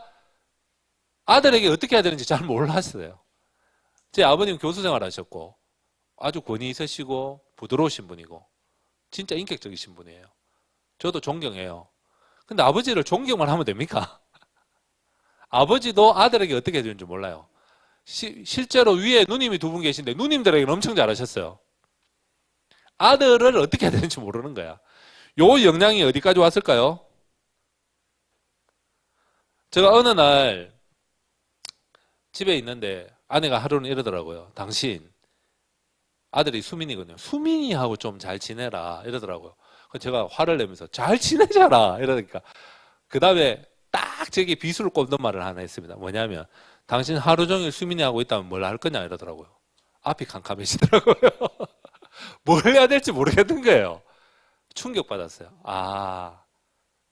아들에게 어떻게 해야 되는지 잘 몰랐어요. 제 아버님 교수 생활하셨고 아주 권위 있으시고 부드러우신 분이고 진짜 인격적이신 분이에요. 저도 존경해요. 근데 아버지를 존경만 하면 됩니까? 아버지도 아들에게 어떻게 해야 되는지 몰라요. 실제로 위에 누님이 두 분 계신데 누님들에게는 엄청 잘하셨어요. 아들을 어떻게 해야 되는지 모르는 거야. 요 역량이 어디까지 왔을까요? 제가 어느 날 집에 있는데 아내가 하루는 이러더라고요. 당신 아들이 수민이거든요. 수민이하고 좀 잘 지내라 이러더라고요. 그래서 제가 화를 내면서 잘 지내자라 이러니까 그 다음에 딱 저기 비수를 꼽는 말을 하나 했습니다. 뭐냐면 당신 하루 종일 수민이하고 있다면 뭘 할 거냐 이러더라고요. 앞이 캄캄해지더라고요. 뭘 해야 될지 모르겠는 거예요. 충격받았어요. 아,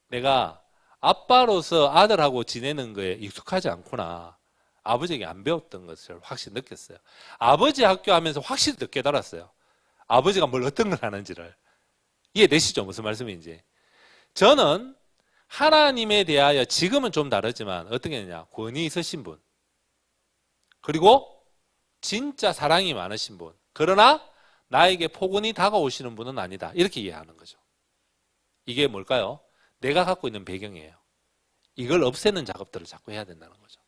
내가 아빠로서 아들하고 지내는 거에 익숙하지 않구나. 아버지에게 안 배웠던 것을 확실히 느꼈어요. 아버지 학교 하면서 확실히 깨달았어요. 아버지가 뭘 어떤 걸 하는지를. 이해되시죠? 무슨 말씀인지. 저는 하나님에 대하여 지금은 좀 다르지만 어떻게 했느냐. 권위 있으신 분. 그리고 진짜 사랑이 많으신 분. 그러나 나에게 폭언이 다가오시는 분은 아니다. 이렇게 이해하는 거죠. 이게 뭘까요? 내가 갖고 있는 배경이에요. 이걸 없애는 작업들을 자꾸 해야 된다는 거죠.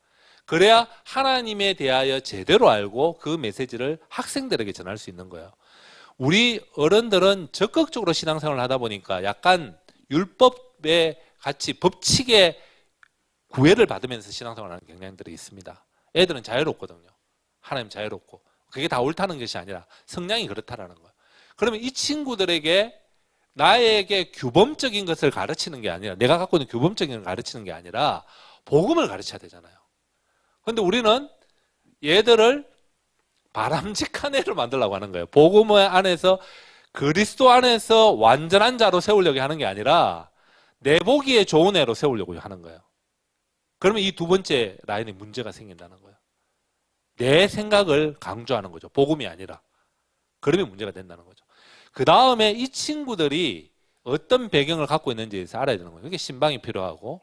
그래야 하나님에 대하여 제대로 알고 그 메시지를 학생들에게 전할 수 있는 거예요. 우리 어른들은 적극적으로 신앙생활을 하다 보니까 약간 율법에 같이 법칙에 구애를 받으면서 신앙생활을 하는 경향들이 있습니다. 애들은 자유롭거든요. 하나님 자유롭고. 그게 다 옳다는 것이 아니라 성향이 그렇다라는 거예요. 그러면 이 친구들에게 나에게 규범적인 것을 가르치는 게 아니라 내가 갖고 있는 규범적인 걸 가르치는 게 아니라 복음을 가르쳐야 되잖아요. 그런데 우리는 얘들을 바람직한 애를 만들려고 하는 거예요. 복음 안에서 그리스도 안에서 완전한 자로 세우려고 하는 게 아니라 내 보기에 좋은 애로 세우려고 하는 거예요. 그러면 이 두 번째 라인에 문제가 생긴다는 거예요. 내 생각을 강조하는 거죠. 복음이 아니라. 그러면 문제가 된다는 거죠. 그 다음에 이 친구들이 어떤 배경을 갖고 있는지에 대해서 알아야 되는 거예요. 이게 신방이 필요하고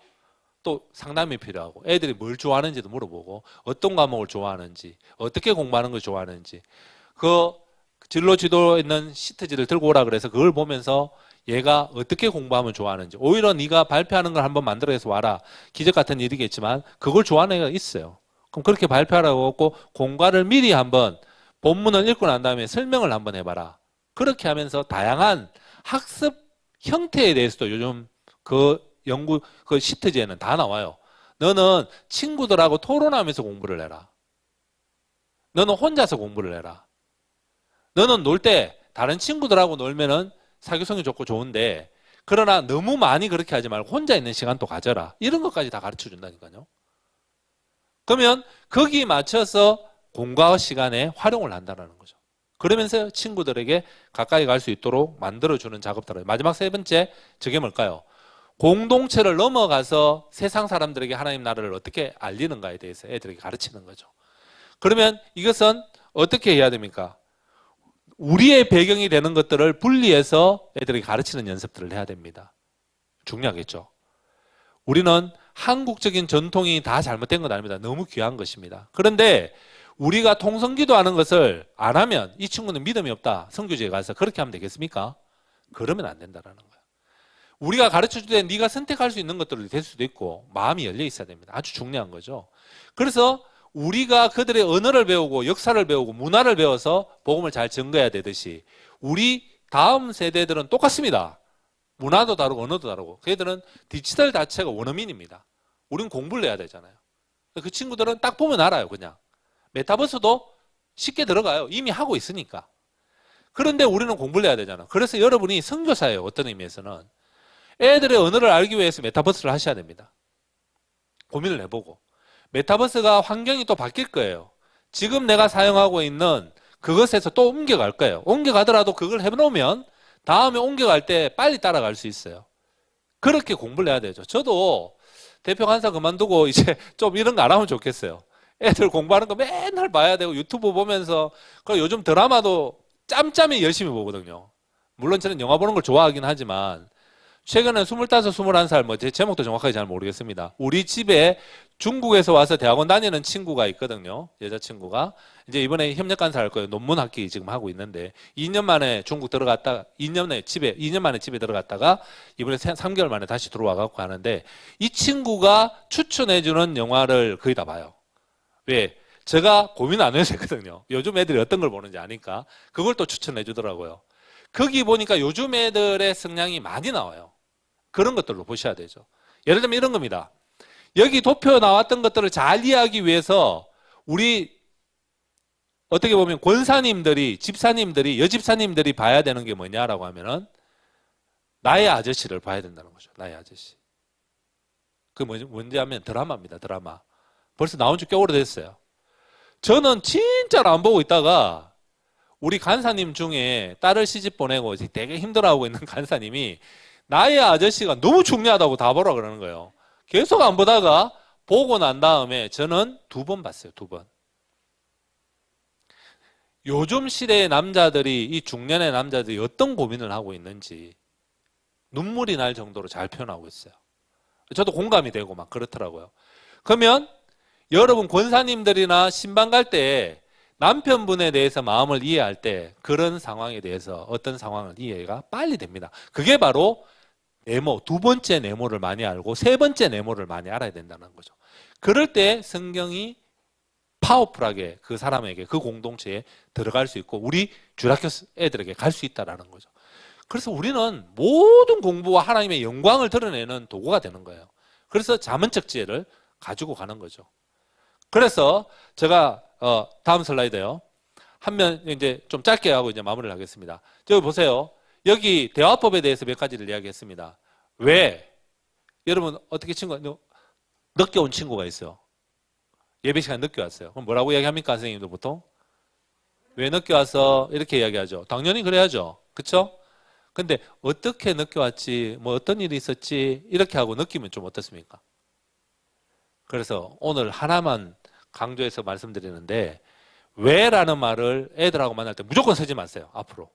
또 상담이 필요하고 애들이 뭘 좋아하는지도 물어보고 어떤 과목을 좋아하는지 어떻게 공부하는 걸 좋아하는지 그 진로 지도에 있는 시트지를 들고 오라 그래서 그걸 보면서 얘가 어떻게 공부하면 좋아하는지 오히려 네가 발표하는 걸 한번 만들어서 와라. 기적 같은 일이겠지만 그걸 좋아하는 애가 있어요. 그럼 그렇게 발표하라고 했고 공과를 미리 한번 본문을 읽고 난 다음에 설명을 한번 해봐라. 그렇게 하면서 다양한 학습 형태에 대해서도 요즘 그 연구 그 시트지에는 다 나와요. 너는 친구들하고 토론하면서 공부를 해라. 너는 혼자서 공부를 해라. 너는 놀 때 다른 친구들하고 놀면은 사교성이 좋고 좋은데 그러나 너무 많이 그렇게 하지 말고 혼자 있는 시간도 가져라. 이런 것까지 다 가르쳐 준다니까요. 그러면 거기에 맞춰서 공과 시간에 활용을 한다는 거죠. 그러면서 친구들에게 가까이 갈 수 있도록 만들어주는 작업들. 마지막 세 번째, 저게 뭘까요? 공동체를 넘어가서 세상 사람들에게 하나님 나라를 어떻게 알리는가에 대해서 애들에게 가르치는 거죠. 그러면 이것은 어떻게 해야 됩니까? 우리의 배경이 되는 것들을 분리해서 애들에게 가르치는 연습들을 해야 됩니다. 중요하겠죠. 우리는 한국적인 전통이 다 잘못된 건 아닙니다. 너무 귀한 것입니다. 그런데 우리가 통성기도하는 것을 안 하면 이 친구는 믿음이 없다. 선교지에 가서 그렇게 하면 되겠습니까? 그러면 안 된다는 거예요. 우리가 가르쳐줄 때 네가 선택할 수 있는 것들이 될 수도 있고 마음이 열려 있어야 됩니다. 아주 중요한 거죠. 그래서 우리가 그들의 언어를 배우고 역사를 배우고 문화를 배워서 복음을 잘 전가해야 되듯이 우리 다음 세대들은 똑같습니다. 문화도 다르고 언어도 다르고 그들은 디지털 자체가 원어민입니다. 우리는 공부를 해야 되잖아요. 그 친구들은 딱 보면 알아요. 그냥 메타버스도 쉽게 들어가요. 이미 하고 있으니까. 그런데 우리는 공부를 해야 되잖아. 그래서 여러분이 선교사예요. 어떤 의미에서는. 애들의 언어를 알기 위해서 메타버스를 하셔야 됩니다. 고민을 해보고. 메타버스가 환경이 또 바뀔 거예요. 지금 내가 사용하고 있는 그것에서 또 옮겨갈 거예요. 옮겨가더라도 그걸 해놓으면 다음에 옮겨갈 때 빨리 따라갈 수 있어요. 그렇게 공부를 해야 되죠. 저도 대표 간사 그만두고 이제 좀 이런 거 안 하면 좋겠어요. 애들 공부하는 거 맨날 봐야 되고 유튜브 보면서, 그리고 요즘 드라마도 짬짬이 열심히 보거든요. 물론 저는 영화 보는 걸 좋아하긴 하지만 최근에 25, 21살, 뭐 제 제목도 정확하게 잘 모르겠습니다. 우리 집에 중국에서 와서 대학원 다니는 친구가 있거든요. 여자친구가. 이제 이번에 협력 간사 할 거예요. 논문 학기 지금 하고 있는데 2년 만에 중국 들어갔다 2년 만에 집에 들어갔다가 이번에 3개월 만에 다시 들어와 갖고 하는데, 이 친구가 추천해 주는 영화를 거의 다 봐요. 왜? 제가 고민 안 해도 되거든요. 요즘 애들이 어떤 걸 보는지 아니까. 그걸 또 추천해 주더라고요. 거기 보니까 요즘 애들의 성향이 많이 나와요. 그런 것들로 보셔야 되죠. 예를 들면 이런 겁니다. 여기 도표 나왔던 것들을 잘 이해하기 위해서 우리 어떻게 보면 권사님들이, 집사님들이, 여집사님들이 봐야 되는 게 뭐냐라고 하면은 나의 아저씨를 봐야 된다는 거죠. 나의 아저씨. 그 뭔지 하면 드라마입니다. 드라마. 벌써 나온 지 꽤 오래됐어요. 저는 진짜로 안 보고 있다가 우리 간사님 중에 딸을 시집 보내고 되게 힘들어하고 있는 간사님이 나의 아저씨가 너무 중요하다고 다 보라 그러는 거예요. 계속 안 보다가 보고 난 다음에 저는 2번 봤어요. 2번. 요즘 시대의 남자들이, 이 중년의 남자들이 어떤 고민을 하고 있는지 눈물이 날 정도로 잘 표현하고 있어요. 저도 공감이 되고 막 그렇더라고요. 그러면 여러분 권사님들이나 신방 갈 때 남편분에 대해서 마음을 이해할 때 그런 상황에 대해서 어떤 상황을 이해가 빨리 됩니다. 그게 바로 네모, 2번째 네모를 많이 알고 3번째 네모를 많이 알아야 된다는 거죠. 그럴 때 성경이 파워풀하게 그 사람에게, 그 공동체에 들어갈 수 있고 우리 주일학교 애들에게 갈 수 있다는 거죠. 그래서 우리는 모든 공부와 하나님의 영광을 드러내는 도구가 되는 거예요. 그래서 자문책지혜를 가지고 가는 거죠. 그래서 제가 다음 슬라이드요. 한면 이제 좀 짧게 하고 이제 마무리를 하겠습니다. 저기 보세요. 여기 대화법에 대해서 몇 가지를 이야기했습니다. 왜? 여러분 어떻게 늦게 온 친구가 있어요. 예배 시간 늦게 왔어요. 그럼 뭐라고 이야기합니까, 선생님들 보통? 왜 늦게 와서 이렇게 이야기하죠. 당연히 그래야죠. 그렇죠? 근데 어떻게 늦게 왔지, 뭐 어떤 일이 있었지 이렇게 하고 느끼면 좀 어떻습니까? 그래서 오늘 하나만 강조해서 말씀드리는데, 왜라는 말을 애들하고 만날 때 무조건 쓰지 마세요. 앞으로.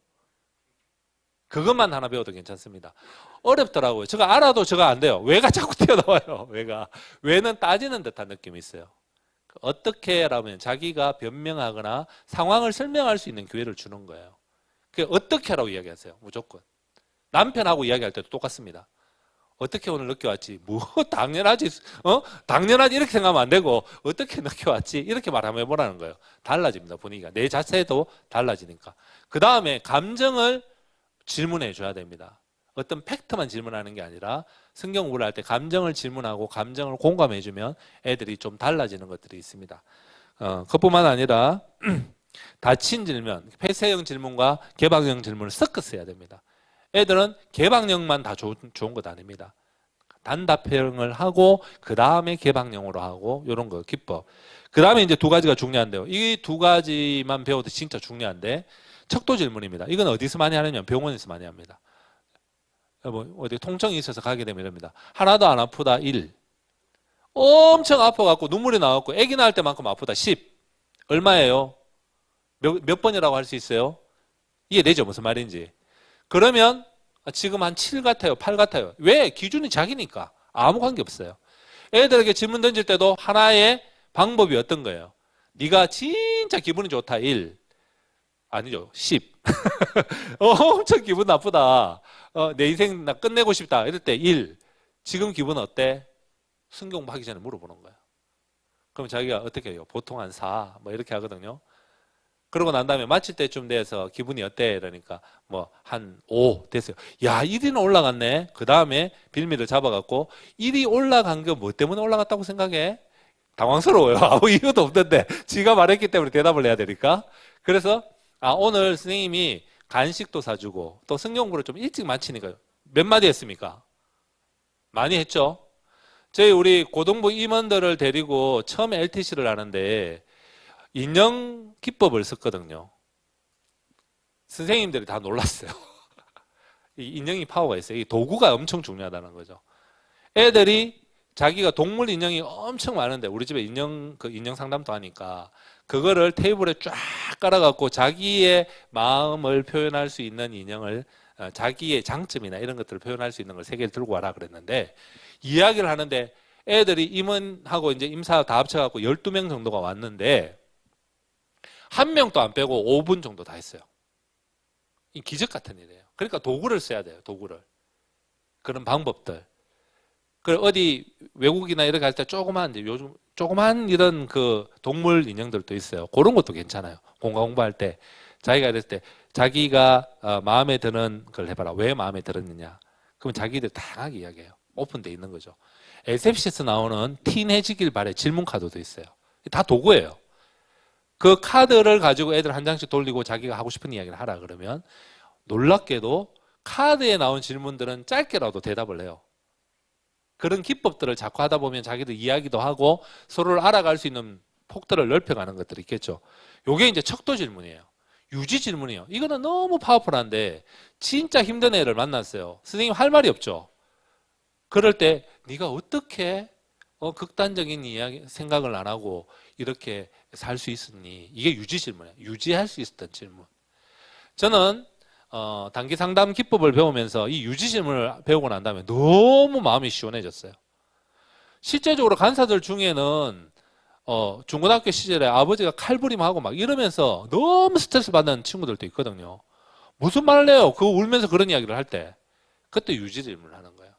그것만 하나 배워도 괜찮습니다. 어렵더라고요. 제가 알아도 제가 안 돼요. 왜가 자꾸 튀어나와요. 왜는 따지는 듯한 느낌이 있어요. 어떻게 라면 자기가 변명하거나 상황을 설명할 수 있는 기회를 주는 거예요. 어떻게 라고 이야기하세요. 무조건. 남편하고 이야기할 때도 똑같습니다. 어떻게 오늘 늦게 왔지? 뭐 당연하지. 당연하지 이렇게 생각하면 안 되고 어떻게 늦게 왔지? 이렇게 말하면 해보라는 거예요. 달라집니다. 분위기가. 내 자체도 달라지니까. 그 다음에 감정을 질문해 줘야 됩니다. 어떤 팩트만 질문하는 게 아니라 성경 공부를 할 때 감정을 질문하고 감정을 공감해 주면 애들이 좀 달라지는 것들이 있습니다. 그것뿐만 아니라 닫힌 질문, 폐쇄형 질문과 개방형 질문을 섞어서 해야 됩니다. 애들은 개방형만 다 좋은 것 아닙니다. 단답형을 하고 그 다음에 개방형으로 하고 이런 거 기법. 그 다음에 이제 2가지가 중요한데요. 이 2가지만 배워도 진짜 중요한데, 척도 질문입니다. 이건 어디서 많이 하느냐? 병원에서 많이 합니다. 어디 통증이 있어서 가게 되면 이럽니다. 하나도 안 아프다 1. 엄청 아파갖고 눈물이 나왔고 아기 낳을 때만큼 아프다 10. 얼마예요? 몇 번이라고 할 수 있어요? 이해되죠? 무슨 말인지. 그러면 지금 한 7 같아요, 8 같아요. 왜? 기준이 자기니까. 아무 관계 없어요. 애들에게 질문 던질 때도 하나의 방법이 어떤 거예요? 네가 진짜 기분이 좋다 1. 아니죠, 10. 엄청 기분 나쁘다. 내 인생 나 끝내고 싶다. 이럴 때 1. 지금 기분 어때? 성경 하기 전에 물어보는 거예요. 그럼 자기가 어떻게 해요? 보통 한 4, 뭐 이렇게 하거든요. 그러고 난 다음에 마칠 때쯤 돼서 기분이 어때? 이러니까 뭐 한 5 됐어요. 야, 1위는 올라갔네. 그 다음에 빌미를 잡아갖고 1위 올라간 게 뭐 때문에 올라갔다고 생각해? 당황스러워요. 아무 이유도 없는데 지가 말했기 때문에 대답을 해야 되니까. 그래서 오늘 선생님이 간식도 사주고 또 성경 공부를 좀 일찍 마치니까요. 몇 마디 했습니까? 많이 했죠. 우리 고등부 임원들을 데리고 처음에 LTC를 하는데 인형 기법을 썼거든요. 선생님들이 다 놀랐어요. 이 인형이 파워가 있어요. 이 도구가 엄청 중요하다는 거죠. 애들이 자기가 동물 인형이 엄청 많은데 우리 집에 인형 상담도 하니까 그거를 테이블에 쫙 깔아갖고 자기의 마음을 표현할 수 있는 인형을 자기의 장점이나 이런 것들을 표현할 수 있는 걸 3개를 들고 와라 그랬는데 이야기를 하는데 애들이 임원하고 이제 임사 다 합쳐갖고 12명 정도가 왔는데 한 명도 안 빼고 5분 정도 다 했어요. 이 기적 같은 일이에요. 그러니까 도구를 써야 돼요. 도구를. 그런 방법들. 그 어디 외국이나 이렇게 할 때 요즘 조그만 이런 그 동물 인형들도 있어요. 그런 것도 괜찮아요. 공부할 때 자기가 이랬을 때 자기가 마음에 드는 걸 해봐라. 왜 마음에 들었느냐. 그러면 자기들 다양하게 이야기해요. 오픈돼 있는 거죠. SFC에서 나오는 티내지길 바래 질문 카드도 있어요. 다 도구예요. 그 카드를 가지고 애들 한 장씩 돌리고 자기가 하고 싶은 이야기를 하라 그러면 놀랍게도 카드에 나온 질문들은 짧게라도 대답을 해요. 그런 기법들을 자꾸 하다 보면 자기들 이야기도 하고 서로를 알아갈 수 있는 폭들을 넓혀가는 것들이 있겠죠. 요게 이제 척도 질문이에요. 유지 질문이에요. 이거는 너무 파워풀한데 진짜 힘든 애를 만났어요. 선생님 할 말이 없죠. 그럴 때 네가 어떻게 극단적인 이야기 생각을 안 하고 이렇게 살 수 있었니? 이게 유지 질문이에요. 유지할 수 있었던 질문. 저는 단기 상담 기법을 배우면서 이 유지 질문을 배우고 난 다음에 너무 마음이 시원해졌어요. 실제적으로 간사들 중에는 중고등학교 시절에 아버지가 칼부림하고 막 이러면서 너무 스트레스 받는 친구들도 있거든요. 무슨 말을 해요? 그거 울면서 그런 이야기를 할 때 그때 유지 질문을 하는 거예요.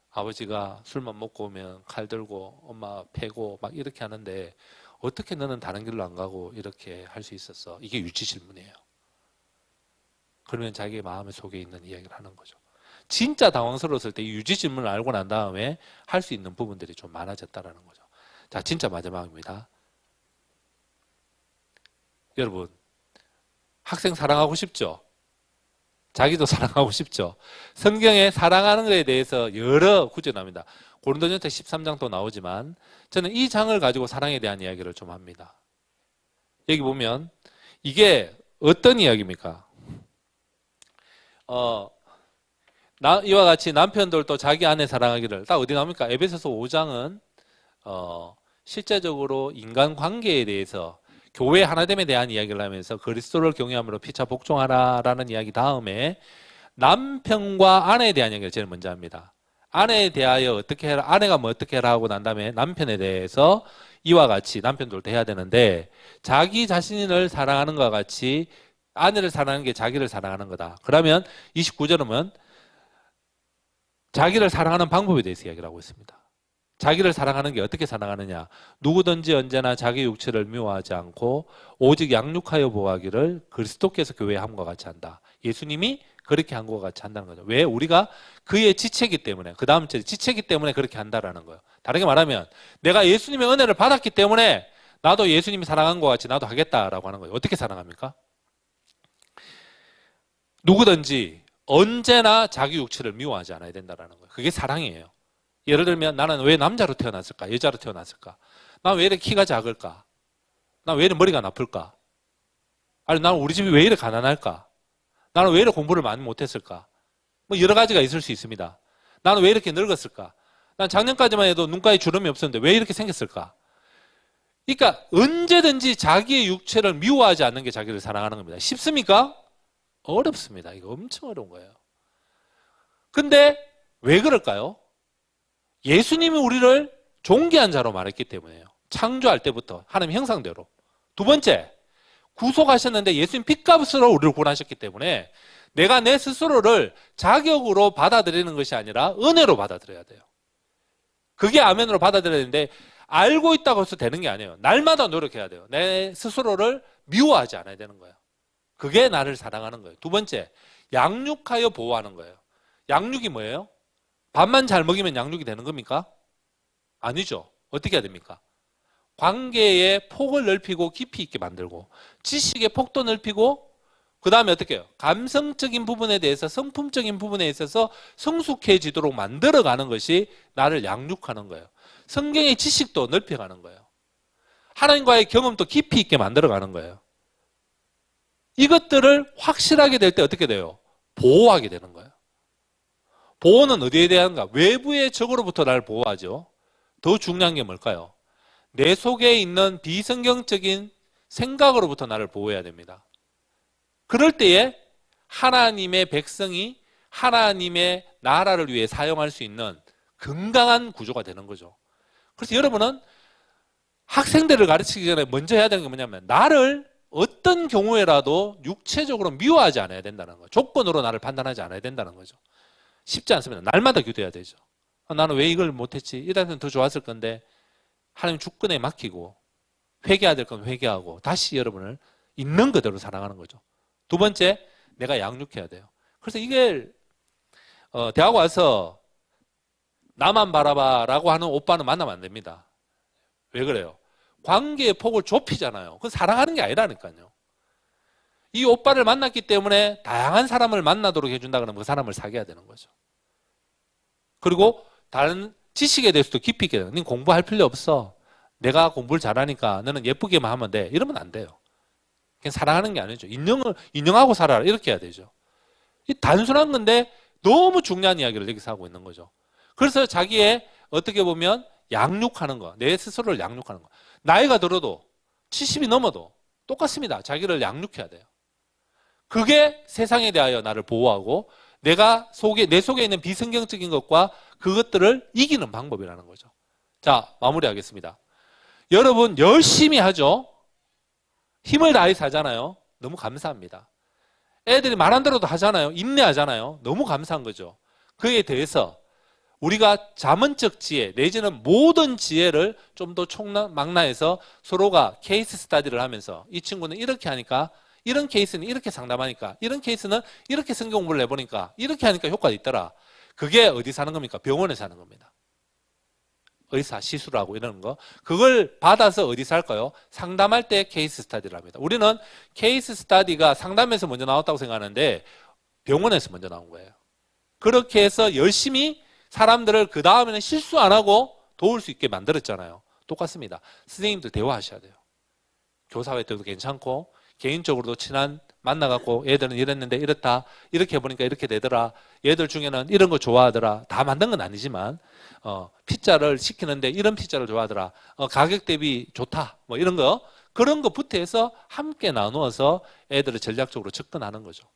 아버지가 술만 먹고 오면 칼 들고 엄마 패고 막 이렇게 하는데 어떻게 너는 다른 길로 안 가고 이렇게 할 수 있었어? 이게 유지 질문이에요. 그러면 자기의 마음의 속에 있는 이야기를 하는 거죠. 진짜 당황스러웠을 때 이 유지 질문을 알고 난 다음에 할 수 있는 부분들이 좀 많아졌다는 거죠. 자, 진짜 마지막입니다. 여러분, 학생 사랑하고 싶죠? 자기도 사랑하고 싶죠? 성경에 사랑하는 것에 대해서 여러 구절이 나옵니다. 고린도전서 13장 또 나오지만 저는 이 장을 가지고 사랑에 대한 이야기를 좀 합니다. 여기 보면 이게 어떤 이야기입니까? 이와 같이 남편들도 자기 아내 사랑하기를. 딱 어디 나옵니까? 에베소서 5장은 실제적으로 인간 관계에 대해서 교회 하나됨에 대한 이야기를 하면서 그리스도를 경외함으로 피차 복종하라라는 이야기 다음에 남편과 아내에 대한 이야기를 제일 먼저 합니다. 아내에 대하여 어떻게 해라, 아내가 뭐 어떻게 해라 하고 난 다음에 남편에 대해서 이와 같이 남편들도 해야 되는데 자기 자신을 사랑하는 것과 같이 아내를 사랑하는 게 자기를 사랑하는 거다. 그러면 29절은 자기를 사랑하는 방법에 대해서 이야기를 하고 있습니다. 자기를 사랑하는 게 어떻게 사랑하느냐. 누구든지 언제나 자기 육체를 미워하지 않고 오직 양육하여 보호하기를 그리스도께서 교회에 함과 같이 한다. 예수님이 그렇게 한 것과 같이 한다는 거죠. 왜? 우리가 그의 지체이기 때문에, 그 다음 절 지체이기 때문에 그렇게 한다라는 거예요. 다르게 말하면 내가 예수님의 은혜를 받았기 때문에 나도 예수님이 사랑한 것 같이 나도 하겠다라고 하는 거예요. 어떻게 사랑합니까? 누구든지 언제나 자기 육체를 미워하지 않아야 된다는 거예요. 그게 사랑이에요. 예를 들면 나는 왜 남자로 태어났을까? 여자로 태어났을까? 난 왜 이렇게 키가 작을까? 난 왜 이렇게 머리가 나쁠까? 아니 나는 우리 집이 왜 이렇게 가난할까? 나는 왜 이렇게 공부를 많이 못했을까? 뭐 여러 가지가 있을 수 있습니다. 나는 왜 이렇게 늙었을까? 난 작년까지만 해도 눈가에 주름이 없었는데 왜 이렇게 생겼을까? 그러니까 언제든지 자기의 육체를 미워하지 않는 게 자기를 사랑하는 겁니다. 쉽습니까? 어렵습니다. 이거 엄청 어려운 거예요. 근데 왜 그럴까요? 예수님이 우리를 존귀한 자로 말했기 때문에요. 창조할 때부터 하나님 형상대로. 두 번째, 구속하셨는데 예수님 핏값으로 우리를 구원하셨기 때문에 내가 내 스스로를 자격으로 받아들이는 것이 아니라 은혜로 받아들여야 돼요. 그게 아멘으로 받아들여야 되는데 알고 있다고 해서 되는 게 아니에요. 날마다 노력해야 돼요. 내 스스로를 미워하지 않아야 되는 거예요. 그게 나를 사랑하는 거예요. 두 번째, 양육하여 보호하는 거예요. 양육이 뭐예요? 밥만 잘 먹이면 양육이 되는 겁니까? 아니죠. 어떻게 해야 됩니까? 관계의 폭을 넓히고 깊이 있게 만들고 지식의 폭도 넓히고 그 다음에 어떻게 해요? 감성적인 부분에 대해서 성품적인 부분에 있어서 성숙해지도록 만들어가는 것이 나를 양육하는 거예요. 성경의 지식도 넓혀가는 거예요. 하나님과의 경험도 깊이 있게 만들어가는 거예요. 이것들을 확실하게 될 때 어떻게 돼요? 보호하게 되는 거예요. 보호는 어디에 대한가? 외부의 적으로부터 나를 보호하죠. 더 중요한 게 뭘까요? 내 속에 있는 비성경적인 생각으로부터 나를 보호해야 됩니다. 그럴 때에 하나님의 백성이 하나님의 나라를 위해 사용할 수 있는 건강한 구조가 되는 거죠. 그래서 여러분은 학생들을 가르치기 전에 먼저 해야 되는 게 뭐냐면 나를 어떤 경우에라도 육체적으로 미워하지 않아야 된다는 거예요. 조건으로 나를 판단하지 않아야 된다는 거죠. 쉽지 않습니다. 날마다 기도해야 되죠. 나는 왜 이걸 못했지? 이랬으면 더 좋았을 건데 하나님 주권에 맡기고 회개해야 될 건 회개하고 다시 여러분을 있는 그대로 사랑하는 거죠. 두 번째, 내가 양육해야 돼요. 그래서 이게 대학 와서 나만 바라봐라고 하는 오빠는 만나면 안 됩니다. 왜 그래요? 관계의 폭을 좁히잖아요. 그건 사랑하는 게 아니라니까요. 이 오빠를 만났기 때문에 다양한 사람을 만나도록 해준다 그러면 그 사람을 사귀어야 되는 거죠. 그리고 다른 지식에 대해서도 깊이 있게 돼요. 넌 공부할 필요 없어. 내가 공부를 잘하니까 너는 예쁘게만 하면 돼. 이러면 안 돼요. 그냥 사랑하는 게 아니죠. 인정하고 살아라. 이렇게 해야 되죠. 이 단순한 건데 너무 중요한 이야기를 여기서 하고 있는 거죠. 그래서 자기의 어떻게 보면 양육하는 거, 내 스스로를 양육하는 거. 나이가 들어도 70이 넘어도 똑같습니다. 자기를 양육해야 돼요. 그게 세상에 대하여 나를 보호하고 내 속에 있는 비성경적인 것과 그것들을 이기는 방법이라는 거죠. 자, 마무리하겠습니다. 여러분 열심히 하죠. 힘을 다해서 하잖아요. 너무 감사합니다. 애들이 말한 대로도 하잖아요. 인내하잖아요. 너무 감사한 거죠. 그에 대해서 우리가 자문적 지혜 내지는 모든 지혜를 좀 더 총망라해서 서로가 케이스 스터디를 하면서 이 친구는 이렇게 하니까 이런 케이스는 이렇게 상담하니까 이런 케이스는 이렇게 성경 공부를 해보니까 이렇게 하니까 효과가 있더라. 그게 어디서 하는 겁니까? 병원에서 하는 겁니다. 의사 시술하고 이러는 거 그걸 받아서 어디서 할까요? 상담할 때 케이스 스터디를 합니다. 우리는 케이스 스터디가 상담에서 먼저 나왔다고 생각하는데 병원에서 먼저 나온 거예요. 그렇게 해서 열심히 사람들을 그 다음에는 실수 안 하고 도울 수 있게 만들었잖아요. 똑같습니다. 선생님들 대화하셔야 돼요. 교사회 때도 괜찮고 개인적으로도 친한 만나갖고 얘들은 이랬는데 이렇다 이렇게 해보니까 이렇게 되더라. 얘들 중에는 이런 거 좋아하더라. 다 만든 건 아니지만 피자를 시키는데 이런 피자를 좋아하더라. 가격 대비 좋다. 뭐 이런 거 그런 거부터 해서 함께 나누어서 애들을 전략적으로 접근하는 거죠.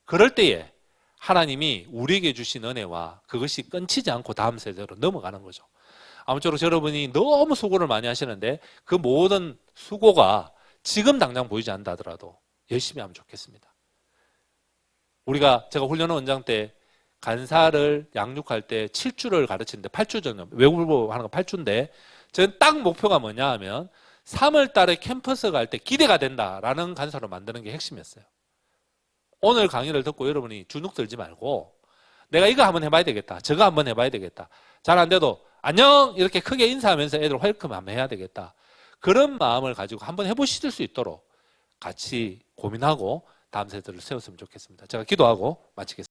그럴 때에 하나님이 우리에게 주신 은혜와 그것이 끊치지 않고 다음 세대로 넘어가는 거죠. 아무쪼록 여러분이 너무 수고를 많이 하시는데 그 모든 수고가 지금 당장 보이지 않는다 하더라도 열심히 하면 좋겠습니다. 제가 훈련 원장 때 간사를 양육할 때 7주를 가르치는데 8주 정도, 외국어 하는 거 8주인데 저는 딱 목표가 뭐냐 하면 3월 달에 캠퍼스 갈 때 기대가 된다라는 간사로 만드는 게 핵심이었어요. 오늘 강의를 듣고 여러분이 주눅 들지 말고 내가 이거 한번 해봐야 되겠다. 저거 한번 해봐야 되겠다. 잘 안 돼도 안녕 이렇게 크게 인사하면서 애들 웰컴 한번 해야 되겠다. 그런 마음을 가지고 한번 해보실 수 있도록 같이 고민하고 다음 세대를 세웠으면 좋겠습니다. 제가 기도하고 마치겠습니다.